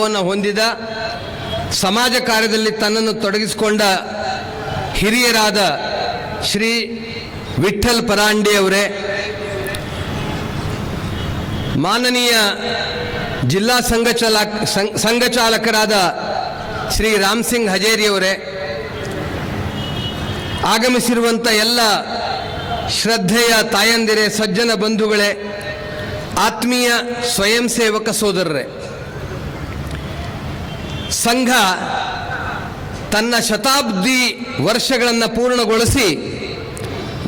ಅನುಭವವನ್ನು ಹೊಂದಿದ, ಸಮಾಜ ಕಾರ್ಯದಲ್ಲಿ ತನ್ನನ್ನು ತೊಡಗಿಸಿಕೊಂಡ ಹಿರಿಯರಾದ ಶ್ರೀ ವಿಠ್ಠಲ್ ಪರಾಂಡೆ ಅವರೇ, ಮಾನನೀಯ ಜಿಲ್ಲಾ ಸಂಘಚಾಲಕರಾದ ಶ್ರೀ ರಾಮ್ ಸಿಂಗ್ ಹಜೇರಿ ಅವರೇ, ಆಗಮಿಸಿರುವಂಥ ಎಲ್ಲ ಶ್ರದ್ಧೆಯ ತಾಯಂದಿರೇ, ಸಜ್ಜನ ಬಂಧುಗಳೇ, ಆತ್ಮೀಯ ಸ್ವಯಂ ಸೇವಕ ಸೋದರರೇ, ಸಂಘ ತನ್ನ ಶತಾಬ್ದಿ ವರ್ಷಗಳನ್ನು ಪೂರ್ಣಗೊಳಿಸಿ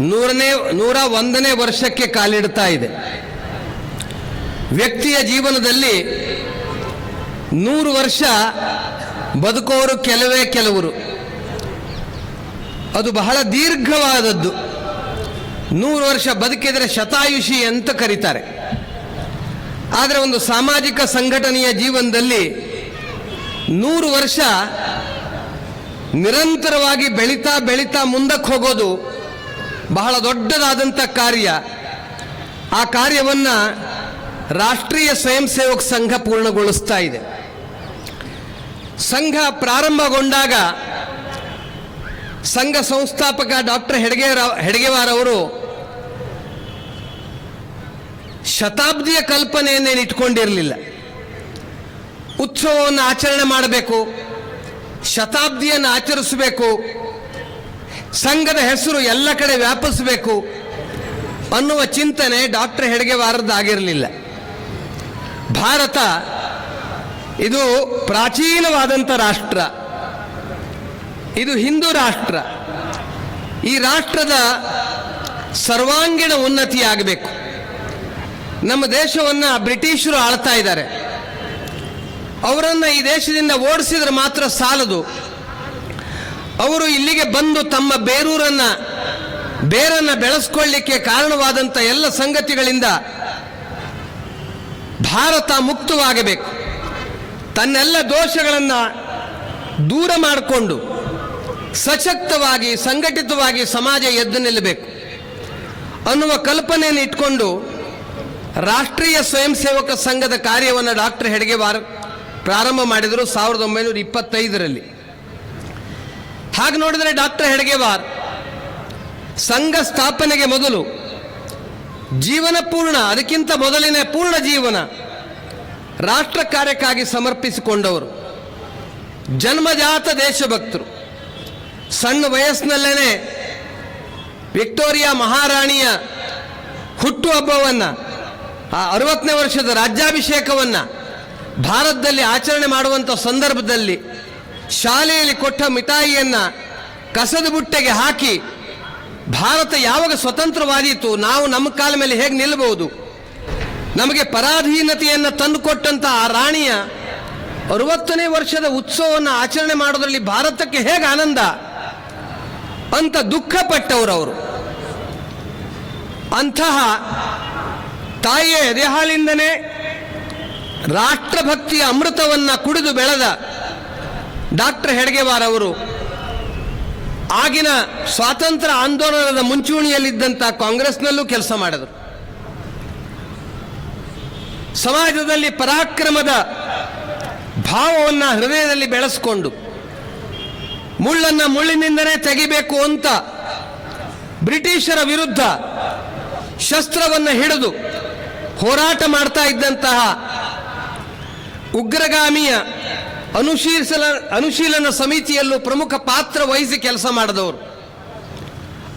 101ನೇ ವರ್ಷಕ್ಕೆ ಕಾಲಿಡ್ತಾ ಇದೆ. ವ್ಯಕ್ತಿಯ ಜೀವನದಲ್ಲಿ 100 ವರ್ಷ ಬದುಕೋರು ಕೆಲವರು, ಅದು ಬಹಳ ದೀರ್ಘವಾದದ್ದು. 100 ವರ್ಷ ಬದುಕಿದರೆ ಶತಾಯುಷಿ ಅಂತ ಕರೀತಾರೆ. ಆದರೆ ಒಂದು ಸಾಮಾಜಿಕ ಸಂಘಟನೆಯ ಜೀವನದಲ್ಲಿ 100 ವರ್ಷ ನಿರಂತರವಾಗಿ ಬೆಳೀತಾ ಮುಂದಕ್ಕೆ ಹೋಗೋದು ಬಹಳ ದೊಡ್ಡದಾದಂಥ ಕಾರ್ಯ. ಆ ಕಾರ್ಯವನ್ನು ರಾಷ್ಟ್ರೀಯ ಸ್ವಯಂ ಸೇವಕ ಸಂಘ ಪೂರ್ಣಗೊಳಿಸ್ತಾ ಇದೆ. ಸಂಘ ಪ್ರಾರಂಭಗೊಂಡಾಗ ಸಂಘ ಸಂಸ್ಥಾಪಕ ಡಾಕ್ಟರ್ ಹೆಡ್ಗೇವಾರ್ ಅವರು ಶತಾಬ್ದಿಯ ಕಲ್ಪನೆಯನ್ನೇನು ಇಟ್ಕೊಂಡಿರಲಿಲ್ಲ. ಉತ್ಸವವನ್ನು ಆಚರಣೆ ಮಾಡಬೇಕು, ಶತಾಬ್ದಿಯನ್ನು ಆಚರಿಸಬೇಕು, ಸಂಘದ ಹೆಸರು ಎಲ್ಲ ಕಡೆ ವ್ಯಾಪಿಸಬೇಕು ಅನ್ನುವ ಚಿಂತನೆ ಡಾಕ್ಟರ್ ಹೆಡ್ಗೇವಾರದ್ದಾಗಿರಲಿಲ್ಲ. ಭಾರತ ಇದು ಪ್ರಾಚೀನವಾದಂಥ ರಾಷ್ಟ್ರ, ಇದು ಹಿಂದೂ ರಾಷ್ಟ್ರ. ಈ ರಾಷ್ಟ್ರದ ಸರ್ವಾಂಗೀಣ ಉನ್ನತಿಯಾಗಬೇಕು. ನಮ್ಮ ದೇಶವನ್ನು ಬ್ರಿಟಿಷರು ಆಳ್ತಾ ಇದ್ದಾರೆ. ಅವರನ್ನು ಈ ದೇಶದಿಂದ ಓಡಿಸಿದ್ರೆ ಮಾತ್ರ ಸಾಲದು. ಅವರು ಇಲ್ಲಿಗೆ ಬಂದು ತಮ್ಮ ಬೇರನ್ನು ಬೆಳೆಸ್ಕೊಳ್ಳಿಕ್ಕೆ ಕಾರಣವಾದಂಥ ಎಲ್ಲ ಸಂಗತಿಗಳಿಂದ ಭಾರತ ಮುಕ್ತವಾಗಬೇಕು. ತನ್ನೆಲ್ಲ ದೋಷಗಳನ್ನು ದೂರ ಮಾಡಿಕೊಂಡು ಸಶಕ್ತವಾಗಿ ಸಂಘಟಿತವಾಗಿ ಸಮಾಜ ಎದ್ದು ನಿಲ್ಲಬೇಕು ಅನ್ನುವ ಕಲ್ಪನೆಯನ್ನು ಇಟ್ಕೊಂಡು ರಾಷ್ಟ್ರೀಯ ಸ್ವಯಂ ಸೇವಕ ಸಂಘದ ಕಾರ್ಯವನ್ನು ಡಾಕ್ಟರ್ ಹೆಡ್ಗೇವಾರ್ ಪ್ರಾರಂಭ ಮಾಡಿದರು 1925ರಲ್ಲಿ. ಹಾಗೆ ನೋಡಿದರೆ ಡಾಕ್ಟರ್ ಹೆಡ್ಗೇವಾರ್ ಸಂಘ ಸ್ಥಾಪನೆಗೆ ಮೊದಲು ಜೀವನ ಪೂರ್ಣ, ಅದಕ್ಕಿಂತ ಮೊದಲಿನ ಪೂರ್ಣ ಜೀವನ ರಾಷ್ಟ್ರ ಕಾರ್ಯಕ್ಕಾಗಿ ಸಮರ್ಪಿಸಿಕೊಂಡವರು. ಜನ್ಮಜಾತ ದೇಶಭಕ್ತರು. ಸಣ್ಣ ವಯಸ್ಸಿನಲ್ಲೇ ವಿಕ್ಟೋರಿಯಾ ಮಹಾರಾಣಿಯ ಹುಟ್ಟುಹಬ್ಬವನ್ನು, ಆ 60ನೇ ವರ್ಷದ ರಾಜ್ಯಾಭಿಷೇಕವನ್ನು ಭಾರತದಲ್ಲಿ ಆಚರಣೆ ಮಾಡುವಂಥ ಸಂದರ್ಭದಲ್ಲಿ ಶಾಲೆಯಲ್ಲಿ ಕೊಟ್ಟ ಮಿಠಾಯಿಯನ್ನು ಕಸದ ಬುಟ್ಟೆಗೆ ಹಾಕಿ, ಭಾರತ ಯಾವಾಗ ಸ್ವತಂತ್ರವಾದೀತು, ನಾವು ನಮ್ಮ ಕಾಲ ಮೇಲೆ ಹೇಗೆ ನಿಲ್ಲಬಹುದು, ನಮಗೆ ಪರಾಧೀನತೆಯನ್ನು ತಂದುಕೊಟ್ಟಂಥ ಆ ರಾಣಿಯ 60ನೇ ವರ್ಷದ ಉತ್ಸವವನ್ನು ಆಚರಣೆ ಮಾಡೋದ್ರಲ್ಲಿ ಭಾರತಕ್ಕೆ ಹೇಗೆ ಆನಂದ ಅಂತ ದುಃಖಪಟ್ಟವರು. ಅಂತಹ ತಾಯಿಯ ಎದೆಹಾಲಿಂದನೇ ರಾಷ್ಟ್ರಭಕ್ತಿಯ ಅಮೃತವನ್ನು ಕುಡಿದು ಬೆಳೆದ ಡಾಕ್ಟರ್ ಹೆಡ್ಗೇವಾರ್ ಅವರು ಆಗಿನ ಸ್ವಾತಂತ್ರ್ಯ ಆಂದೋಲನದ ಮುಂಚೂಣಿಯಲ್ಲಿದ್ದಂಥ ಕಾಂಗ್ರೆಸ್ನಲ್ಲೂ ಕೆಲಸ ಮಾಡಿದರು. ಸಮಾಜದಲ್ಲಿ ಪರಾಕ್ರಮದ ಭಾವವನ್ನು ಹೃದಯದಲ್ಲಿ ಬೆಳೆಸಿಕೊಂಡು ಮುಳ್ಳನ್ನು ಮುಳ್ಳಿನಿಂದಲೇ ತೆಗಿಬೇಕು ಅಂತ ಬ್ರಿಟಿಷರ ವಿರುದ್ಧ ಶಸ್ತ್ರವನ್ನು ಹಿಡಿದು ಹೋರಾಟ ಮಾಡ್ತಾ ಇದ್ದಂತಹ ಉಗ್ರಗಾಮಿಯ ಅನುಶೀಲನ ಸಮಿತಿಯಲ್ಲೂ ಪ್ರಮುಖ ಪಾತ್ರ ವಹಿಸಿ ಕೆಲಸ ಮಾಡಿದವರು.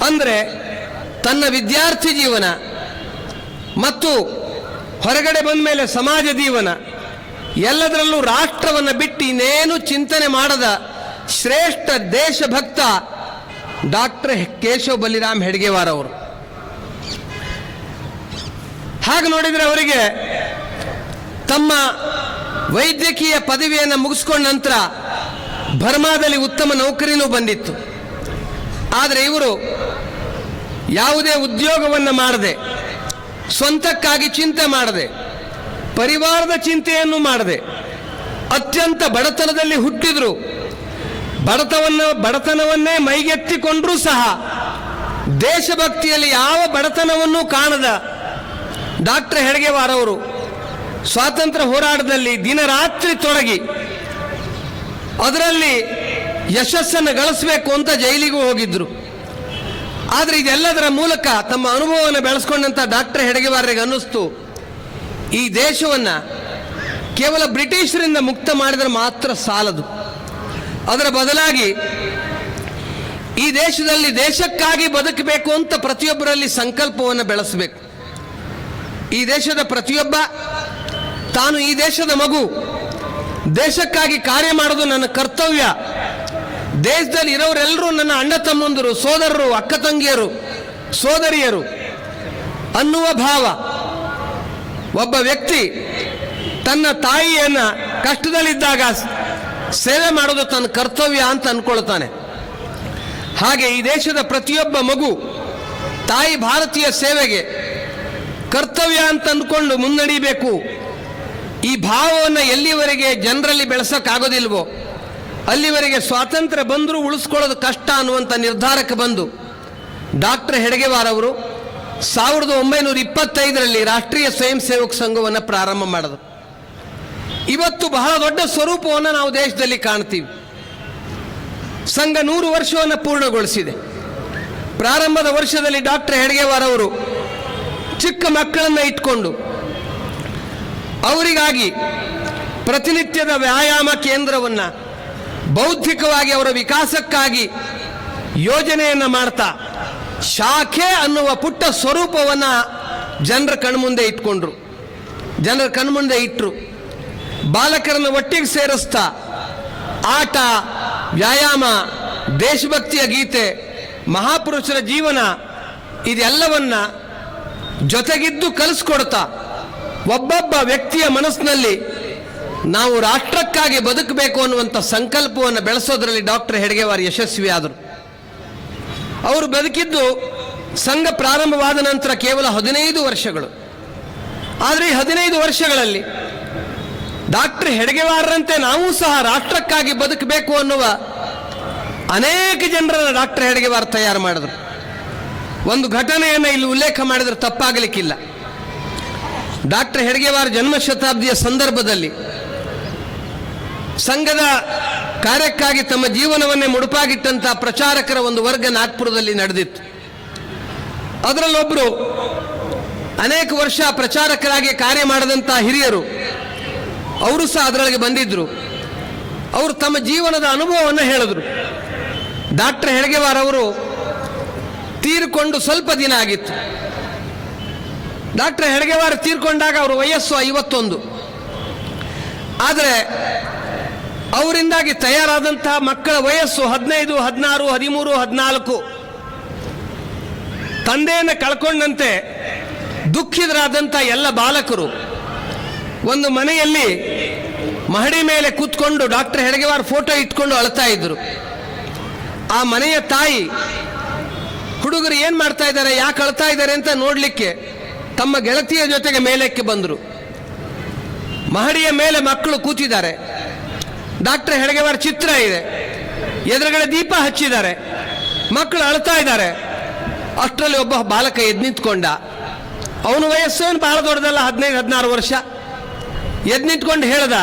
ಅಂದರೆ ತನ್ನ ವಿದ್ಯಾರ್ಥಿ ಜೀವನ ಮತ್ತು ಹೊರಗಡೆ ಬಂದ ಮೇಲೆ ಸಮಾಜ ಜೀವನ ಎಲ್ಲದರಲ್ಲೂ ರಾಷ್ಟ್ರವನ್ನು ಬಿಟ್ಟು ಇನ್ನೇನು ಚಿಂತನೆ ಮಾಡದ ಶ್ರೇಷ್ಠ ದೇಶಭಕ್ತ ಡಾಕ್ಟರ್ ಕೇಶವ್ ಬಲಿರಾಮ್ ಹೆಡ್ಗೇವಾರ್ ಅವರು. ಹಾಗೆ ನೋಡಿದರೆ ಅವರಿಗೆ ತಮ್ಮ ವೈದ್ಯಕೀಯ ಪದವಿಯನ್ನು ಮುಗಿಸ್ಕೊಂಡ ನಂತರ ಬರ್ಮಾದಲ್ಲಿ ಉತ್ತಮ ನೌಕರಿನೂ ಬಂದಿತ್ತು. ಆದರೆ ಇವರು ಯಾವುದೇ ಉದ್ಯೋಗವನ್ನು ಮಾಡದೆ, ಸ್ವಂತಕ್ಕಾಗಿ ಚಿಂತೆ ಮಾಡದೆ, ಪರಿವಾರದ ಚಿಂತೆಯನ್ನು ಮಾಡದೆ, ಅತ್ಯಂತ ಬಡತನದಲ್ಲಿ ಹುಟ್ಟಿದ್ರು. ಬಡತನವನ್ನೇ ಮೈಗೆತ್ತಿಕೊಂಡ್ರೂ ಸಹ ದೇಶಭಕ್ತಿಯಲ್ಲಿ ಯಾವ ಬಡತನವನ್ನೂ ಕಾಣದ ಡಾಕ್ಟರ್ ಹೆಡ್ಗೇವಾರ್ ಅವರು ಸ್ವಾತಂತ್ರ್ಯ ಹೋರಾಟದಲ್ಲಿ ದಿನರಾತ್ರಿ ತೊಡಗಿ ಅದರಲ್ಲಿ ಯಶಸ್ಸನ್ನು ಗಳಿಸಬೇಕು ಅಂತ ಜೈಲಿಗೂ ಹೋಗಿದ್ರು. ಆದರೆ ಇದೆಲ್ಲದರ ಮೂಲಕ ತಮ್ಮ ಅನುಭವವನ್ನು ಬೆಳೆಸ್ಕೊಂಡಂಥ ಡಾಕ್ಟರ್ ಹೆಡಗೇವಾರರಿಗೆ ಅನ್ನಿಸ್ತು, ಈ ದೇಶವನ್ನು ಕೇವಲ ಬ್ರಿಟಿಷರಿಂದ ಮುಕ್ತ ಮಾಡಿದರೆ ಮಾತ್ರ ಸಾಲದು, ಅದರ ಬದಲಾಗಿ ಈ ದೇಶದಲ್ಲಿ ದೇಶಕ್ಕಾಗಿ ಬದುಕಬೇಕು ಅಂತ ಪ್ರತಿಯೊಬ್ಬರಲ್ಲಿ ಸಂಕಲ್ಪವನ್ನು ಬೆಳೆಸಬೇಕು. ಈ ದೇಶದ ಪ್ರತಿಯೊಬ್ಬ ತಾನು ಈ ದೇಶದ ಮಗು, ದೇಶಕ್ಕಾಗಿ ಕಾರ್ಯ ಮಾಡೋದು ನನ್ನ ಕರ್ತವ್ಯ, ದೇಶದಲ್ಲಿ ಇರೋರೆಲ್ಲರೂ ನನ್ನ ಅಣ್ಣ ತಮ್ಮಂದರು, ಸೋದರರು, ಅಕ್ಕ ತಂಗಿಯರು, ಸೋದರಿಯರು ಅನ್ನುವ ಭಾವ. ಒಬ್ಬ ವ್ಯಕ್ತಿ ತನ್ನ ತಾಯಿಯನ್ನು ಕಷ್ಟದಲ್ಲಿದ್ದಾಗ ಸೇವೆ ಮಾಡೋದು ತನ್ನ ಕರ್ತವ್ಯ ಅಂತ ಅಂದ್ಕೊಳ್ತಾನೆ. ಹಾಗೆ ಈ ದೇಶದ ಪ್ರತಿಯೊಬ್ಬ ಮಗು ತಾಯಿ ಭಾರತೀಯ ಸೇವೆಗೆ ಕರ್ತವ್ಯ ಅಂತ ಅಂದ್ಕೊಂಡು ಮುನ್ನಡಿಬೇಕು. ಈ ಭಾವವನ್ನು ಎಲ್ಲಿವರೆಗೆ ಜನರಲ್ಲಿ ಬೆಳೆಸೋಕ್ಕಾಗೋದಿಲ್ವೋ ಅಲ್ಲಿವರೆಗೆ ಸ್ವಾತಂತ್ರ್ಯ ಬಂದರೂ ಉಳಿಸ್ಕೊಳ್ಳೋದು ಕಷ್ಟ ಅನ್ನುವಂಥ ನಿರ್ಧಾರಕ್ಕೆ ಬಂದು ಡಾಕ್ಟರ್ ಹೆಡಗೇವಾರ್ ಅವರು 1925ರಲ್ಲಿ ರಾಷ್ಟ್ರೀಯ ಸ್ವಯಂ ಸೇವಕ ಸಂಘವನ್ನು ಪ್ರಾರಂಭ ಮಾಡಿದರು. ಇವತ್ತು ಬಹಳ ದೊಡ್ಡ ಸ್ವರೂಪವನ್ನು ನಾವು ದೇಶದಲ್ಲಿ ಕಾಣ್ತೀವಿ. ಸಂಘ 100 ವರ್ಷವನ್ನು ಪೂರ್ಣಗೊಳಿಸಿದೆ. ಪ್ರಾರಂಭದ ವರ್ಷದಲ್ಲಿ ಡಾಕ್ಟರ್ ಹೆಡಗೇವಾರ್ ಅವರು ಚಿಕ್ಕ ಮಕ್ಕಳನ್ನು ಇಟ್ಕೊಂಡು ಅವರಿಗಾಗಿ ಪ್ರತಿನಿತ್ಯದ ವ್ಯಾಯಾಮ ಕೇಂದ್ರವನ್ನು, ಬೌದ್ಧಿಕವಾಗಿ ಅವರ ವಿಕಾಸಕ್ಕಾಗಿ ಯೋಜನೆಯನ್ನು ಮಾಡ್ತಾ ಶಾಖೆ ಅನ್ನುವ ಪುಟ್ಟ ಸ್ವರೂಪವನ್ನು ಜನರ ಕಣ್ಮುಂದೆ ಇಟ್ಕೊಂಡ್ರು, ಜನರ ಕಣ್ಮುಂದೆ ಇಟ್ಟರು. ಬಾಲಕರನ್ನು ಒಟ್ಟಿಗೆ ಸೇರಿಸ್ತಾ ಆಟ, ವ್ಯಾಯಾಮ, ದೇಶಭಕ್ತಿಯ ಗೀತೆ, ಮಹಾಪುರುಷರ ಜೀವನ ಇದೆಲ್ಲವನ್ನ ಜೊತೆಗಿದ್ದು ಕಲಿಸ್ಕೊಡ್ತಾ ಒಬ್ಬೊಬ್ಬ ವ್ಯಕ್ತಿಯ ಮನಸ್ಸಿನಲ್ಲಿ ನಾವು ರಾಷ್ಟ್ರಕ್ಕಾಗಿ ಬದುಕಬೇಕು ಅನ್ನುವಂಥ ಸಂಕಲ್ಪವನ್ನು ಬೆಳೆಸೋದ್ರಲ್ಲಿ ಡಾಕ್ಟರ್ ಹೆಡಗೇವಾರ್ ಯಶಸ್ವಿಯಾದರು. ಅವರು ಬದುಕಿದ್ದು ಸಂಘ ಪ್ರಾರಂಭವಾದ ನಂತರ ಕೇವಲ 15 ವರ್ಷಗಳು. ಆದರೆ ಈ 15 ವರ್ಷಗಳಲ್ಲಿ ಡಾಕ್ಟರ್ ಹೆಡಗೇವಾರರಂತೆ ನಾವು ಸಹ ರಾಷ್ಟ್ರಕ್ಕಾಗಿ ಬದುಕಬೇಕು ಅನ್ನುವ ಅನೇಕ ಜನರನ್ನು ಡಾಕ್ಟರ್ ಹೆಡಗೇವಾರ್ ತಯಾರು ಮಾಡಿದರು. ಒಂದು ಘಟನೆಯನ್ನು ಇಲ್ಲಿ ಉಲ್ಲೇಖ ಮಾಡಿದರೆ ತಪ್ಪಾಗಲಿಕ್ಕಿಲ್ಲ. ಡಾಕ್ಟರ್ ಹೆಡಗೇವಾರ್ ಜನ್ಮ ಶತಾಬ್ದಿಯ ಸಂದರ್ಭದಲ್ಲಿ ಸಂಘದ ಕಾರ್ಯಕ್ಕಾಗಿ ತಮ್ಮ ಜೀವನವನ್ನೇ ಮುಡುಪಾಗಿಟ್ಟಂಥ ಪ್ರಚಾರಕರ ಒಂದು ವರ್ಗ ನಾಗ್ಪುರದಲ್ಲಿ ನಡೆದಿತ್ತು. ಅದರಲ್ಲೊಬ್ಬರು ಅನೇಕ ವರ್ಷ ಪ್ರಚಾರಕರಾಗಿ ಕಾರ್ಯ ಮಾಡಿದಂಥ ಹಿರಿಯರು, ಅವರು ಸಹ ಅದರೊಳಗೆ ಬಂದಿದ್ದರು. ಅವರು ತಮ್ಮ ಜೀವನದ ಅನುಭವವನ್ನು ಹೇಳಿದ್ರು. ಡಾಕ್ಟರ್ ಹೆಡಗೇವಾರ್ ಅವರು ತೀರಿಕೊಂಡು ಸ್ವಲ್ಪ ದಿನ ಆಗಿತ್ತು. ಡಾಕ್ಟರ್ ಹೆಡಗೇವಾರ್ ತೀರ್ಕೊಂಡಾಗ ಅವರ ವಯಸ್ಸು 51. ಆದರೆ ಅವರಿಂದಾಗಿ ತಯಾರಾದಂತಹ ಮಕ್ಕಳ ವಯಸ್ಸು 15, 16, 13, 14. ತಂದೆಯನ್ನು ಕಳ್ಕೊಂಡಂತೆ ದುಃಖಿತರಾದಂಥ ಎಲ್ಲ ಬಾಲಕರು ಒಂದು ಮನೆಯಲ್ಲಿ ಮಹಡಿ ಮೇಲೆ ಕೂತ್ಕೊಂಡು ಡಾಕ್ಟರ್ ಹೆಡಗೇವಾರ್ ಫೋಟೋ ಇಟ್ಕೊಂಡು ಅಳ್ತಾ ಇದ್ರು. ಆ ಮನೆಯ ತಾಯಿ ಹುಡುಗರು ಏನು ಮಾಡ್ತಾ ಇದ್ದಾರೆ, ಯಾಕೆ ಅಳ್ತಾ ಇದ್ದಾರೆ ಅಂತ ನೋಡಲಿಕ್ಕೆ ತಮ್ಮ ಗೆಳತಿಯ ಜೊತೆಗೆ ಮೇಲಕ್ಕೆ ಬಂದರು. ಮಹಡಿಯ ಮೇಲೆ ಮಕ್ಕಳು ಕೂತಿದ್ದಾರೆ. ಡಾಕ್ಟರ್ ಹೆಡಗೇವಾರ್ ಚಿತ್ರ ಇದೆ, ಎದುರುಗಡೆ ದೀಪ ಹಚ್ಚಿದ್ದಾರೆ, ಮಕ್ಕಳು ಅಳ್ತಾ ಇದ್ದಾರೆ. ಅಷ್ಟರಲ್ಲಿ ಒಬ್ಬ ಬಾಲಕ ಎದ್ದು ನಿಂತ್ಕೊಂಡ. ಅವನ ವಯಸ್ಸೇನು ಬಹಳ ದೊಡ್ಡದಲ್ಲ, 15, 16 ವರ್ಷ. ಎದ್ದು ನಿಂತ್ಕೊಂಡು ಹೇಳ್ದ,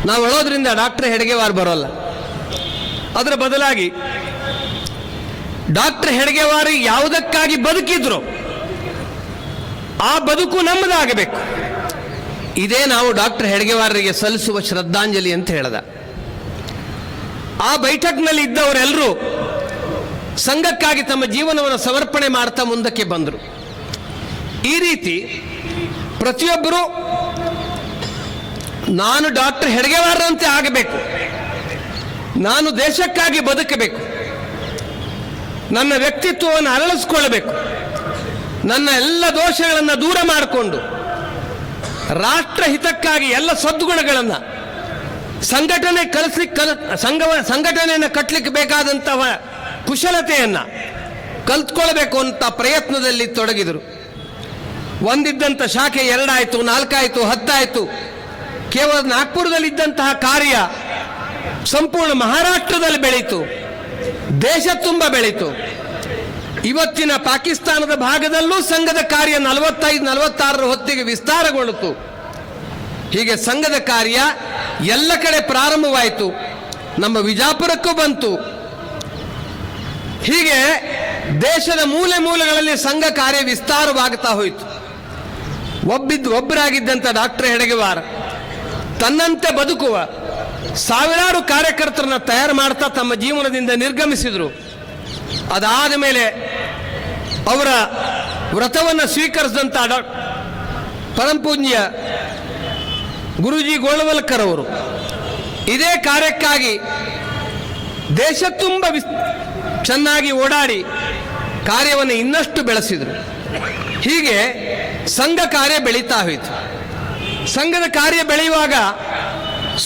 ನಾವು ಅಳೋದ್ರಿಂದ ಡಾಕ್ಟರ್ ಹೆಡಗೇವಾರ್ ಬರೋಲ್ಲ, ಅದರ ಬದಲಾಗಿ ಡಾಕ್ಟರ್ ಹೆಡಗೇವಾರ್ ಯಾವುದಕ್ಕಾಗಿ ಬದುಕಿದ್ರು ಆ ಬದುಕು ನಮ್ಮದಾಗಬೇಕು, ಇದೇ ನಾವು ಡಾಕ್ಟರ್ ಹೆಡಗೇವಾರರಿಗೆ ಸಲ್ಲಿಸುವ ಶ್ರದ್ಧಾಂಜಲಿ ಅಂತ ಹೇಳ್ದ. ಆ ಬೈಠಕ್ನಲ್ಲಿ ಇದ್ದವರೆಲ್ಲರೂ ಸಂಘಕ್ಕಾಗಿ ತಮ್ಮ ಜೀವನವನ್ನು ಸಮರ್ಪಣೆ ಮಾಡ್ತಾ ಮುಂದಕ್ಕೆ ಬಂದರು. ಈ ರೀತಿ ಪ್ರತಿಯೊಬ್ಬರು ನಾನು ಡಾಕ್ಟರ್ ಹೆಡಗೇವಾರರಂತೆ ಆಗಬೇಕು, ನಾನು ದೇಶಕ್ಕಾಗಿ ಬದುಕಬೇಕು, ನನ್ನ ವ್ಯಕ್ತಿತ್ವವನ್ನು ಅರಳಿಸ್ಕೊಳ್ಬೇಕು, ನನ್ನ ಎಲ್ಲ ದೋಷಗಳನ್ನು ದೂರ ಮಾಡಿಕೊಂಡು ರಾಷ್ಟ್ರ ಹಿತಕ್ಕಾಗಿ ಎಲ್ಲ ಸದ್ಗುಣಗಳನ್ನು ಸಂಘಟನೆಯನ್ನು ಕಟ್ಟಲಿಕ್ಕೆ ಬೇಕಾದಂತಹ ಕುಶಲತೆಯನ್ನು ಕಲ್ತ್ಕೊಳ್ಬೇಕು ಅಂತ ಪ್ರಯತ್ನದಲ್ಲಿ ತೊಡಗಿದರು. ಒಂದಿದ್ದಂಥ ಶಾಖೆ 2 ಆಯಿತು, 4 ಆಯಿತು, 10 ಆಯಿತು. ಕೇವಲ ನಾಗ್ಪುರದಲ್ಲಿದ್ದಂತಹ ಕಾರ್ಯ ಸಂಪೂರ್ಣ ಮಹಾರಾಷ್ಟ್ರದಲ್ಲಿ ಬೆಳೀತು, ದೇಶ ತುಂಬ ಬೆಳೀತು. ಇವತ್ತಿನ ಪಾಕಿಸ್ತಾನದ ಭಾಗದಲ್ಲೂ ಸಂಘದ ಕಾರ್ಯ 45-46 ಹೊತ್ತಿಗೆ ವಿಸ್ತಾರಗೊಳ್ಳಿತು. ಹೀಗೆ ಸಂಘದ ಕಾರ್ಯ ಎಲ್ಲ ಕಡೆ ಪ್ರಾರಂಭವಾಯಿತು, ನಮ್ಮ ವಿಜಾಪುರಕ್ಕೂ ಬಂತು. ಹೀಗೆ ದೇಶದ ಮೂಲೆ ಮೂಲೆಗಳಲ್ಲಿ ಸಂಘ ಕಾರ್ಯ ವಿಸ್ತಾರವಾಗುತ್ತಾ ಹೋಯಿತು. ಒಬ್ಬರಾಗಿದ್ದಂಥ ಡಾಕ್ಟರ್ ಹೆಡಗೇವಾರ್ ತನ್ನಂತೆ ಬದುಕುವ ಸಾವಿರಾರು ಕಾರ್ಯಕರ್ತರನ್ನ ತಯಾರು ಮಾಡ್ತಾ ತಮ್ಮ ಜೀವನದಿಂದ ನಿರ್ಗಮಿಸಿದರು. ಅದಾದ ಮೇಲೆ ಅವರ ವ್ರತವನ್ನು ಸ್ವೀಕರಿಸಿದಂಥ ಪರಂಪೂಜ್ಯ ಗುರೂಜಿ ಗೋಳವಲ್ಕರ್ ಅವರು ಇದೇ ಕಾರ್ಯಕ್ಕಾಗಿ ದೇಶ ತುಂಬ ಚೆನ್ನಾಗಿ ಓಡಾಡಿ ಕಾರ್ಯವನ್ನು ಇನ್ನಷ್ಟು ಬೆಳೆಸಿದರು. ಹೀಗೆ ಸಂಘ ಕಾರ್ಯ ಬೆಳೀತಾ ಹೋಯಿತು. ಸಂಘದ ಕಾರ್ಯ ಬೆಳೆಯುವಾಗ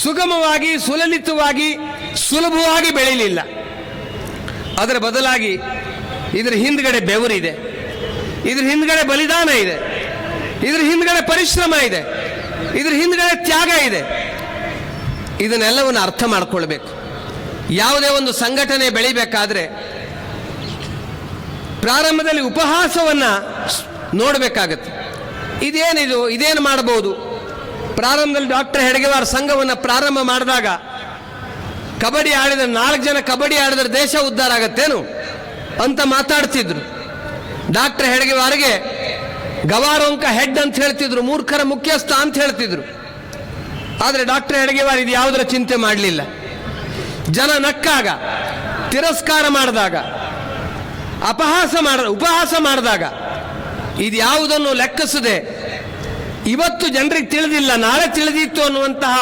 ಸುಗಮವಾಗಿ, ಸುಲಲಿತವಾಗಿ, ಸುಲಭವಾಗಿ ಬೆಳೆಯಲಿಲ್ಲ. ಅದರ ಬದಲಾಗಿ ಇದರ ಹಿಂದ್ಗಡೆ ಬೆವರಿದೆ, ಇದರ ಹಿಂದ್ಗಡೆ ಬಲಿದಾನ ಇದೆ, ಇದರ ಹಿಂದ್ಗಡೆ ಪರಿಶ್ರಮ ಇದೆ, ಇದರ ಹಿಂದ್ಗಡೆ ತ್ಯಾಗ ಇದೆ. ಇದನ್ನೆಲ್ಲವನ್ನು ಅರ್ಥ ಮಾಡಿಕೊಳ್ಬೇಕು. ಯಾವುದೇ ಒಂದು ಸಂಘಟನೆ ಬೆಳಿಬೇಕಾದ್ರೆ ಪ್ರಾರಂಭದಲ್ಲಿ ಉಪಹಾಸವನ್ನು ನೋಡಬೇಕಾಗತ್ತೆ. ಇದೇನು ಮಾಡಬಹುದು? ಪ್ರಾರಂಭದಲ್ಲಿ ಡಾಕ್ಟರ್ ಹೆಡಗೇವಾರ್ ಸಂಘವನ್ನು ಪ್ರಾರಂಭ ಮಾಡಿದಾಗ ಕಬಡ್ಡಿ ಆಡಿದ್ರೆ 4 ಜನ ಕಬಡ್ಡಿ ಆಡಿದ್ರೆ ದೇಶ ಉದ್ಧಾರ ಆಗತ್ತೇನು ಅಂತ ಮಾತಾಡ್ತಿದ್ರು. ಡಾಕ್ಟರ್ ಹೆಡಗೇವಾರ್ಗೆ ಗವಾರೋಂಕ ಹೆಡ್ ಅಂತ ಹೇಳ್ತಿದ್ರು, ಮೂರ್ಖರ ಮುಖ್ಯಸ್ಥ ಅಂತ ಹೇಳ್ತಿದ್ರು. ಆದರೆ ಡಾಕ್ಟರ್ ಹೆಡಗೇವಾರ್ ಇದು ಯಾವುದರ ಚಿಂತೆ ಮಾಡಲಿಲ್ಲ. ಜನ ನಕ್ಕಾಗ, ತಿರಸ್ಕಾರ ಮಾಡಿದಾಗ, ಉಪಹಾಸ ಮಾಡಿದಾಗ ಇದು ಯಾವುದನ್ನು ಲೆಕ್ಕಿಸದೆ ಇವತ್ತು ಜನರಿಗೆ ತಿಳಿದಿಲ್ಲ, ನಾಳೆ ತಿಳಿದಿತ್ತು ಅನ್ನುವಂತಹ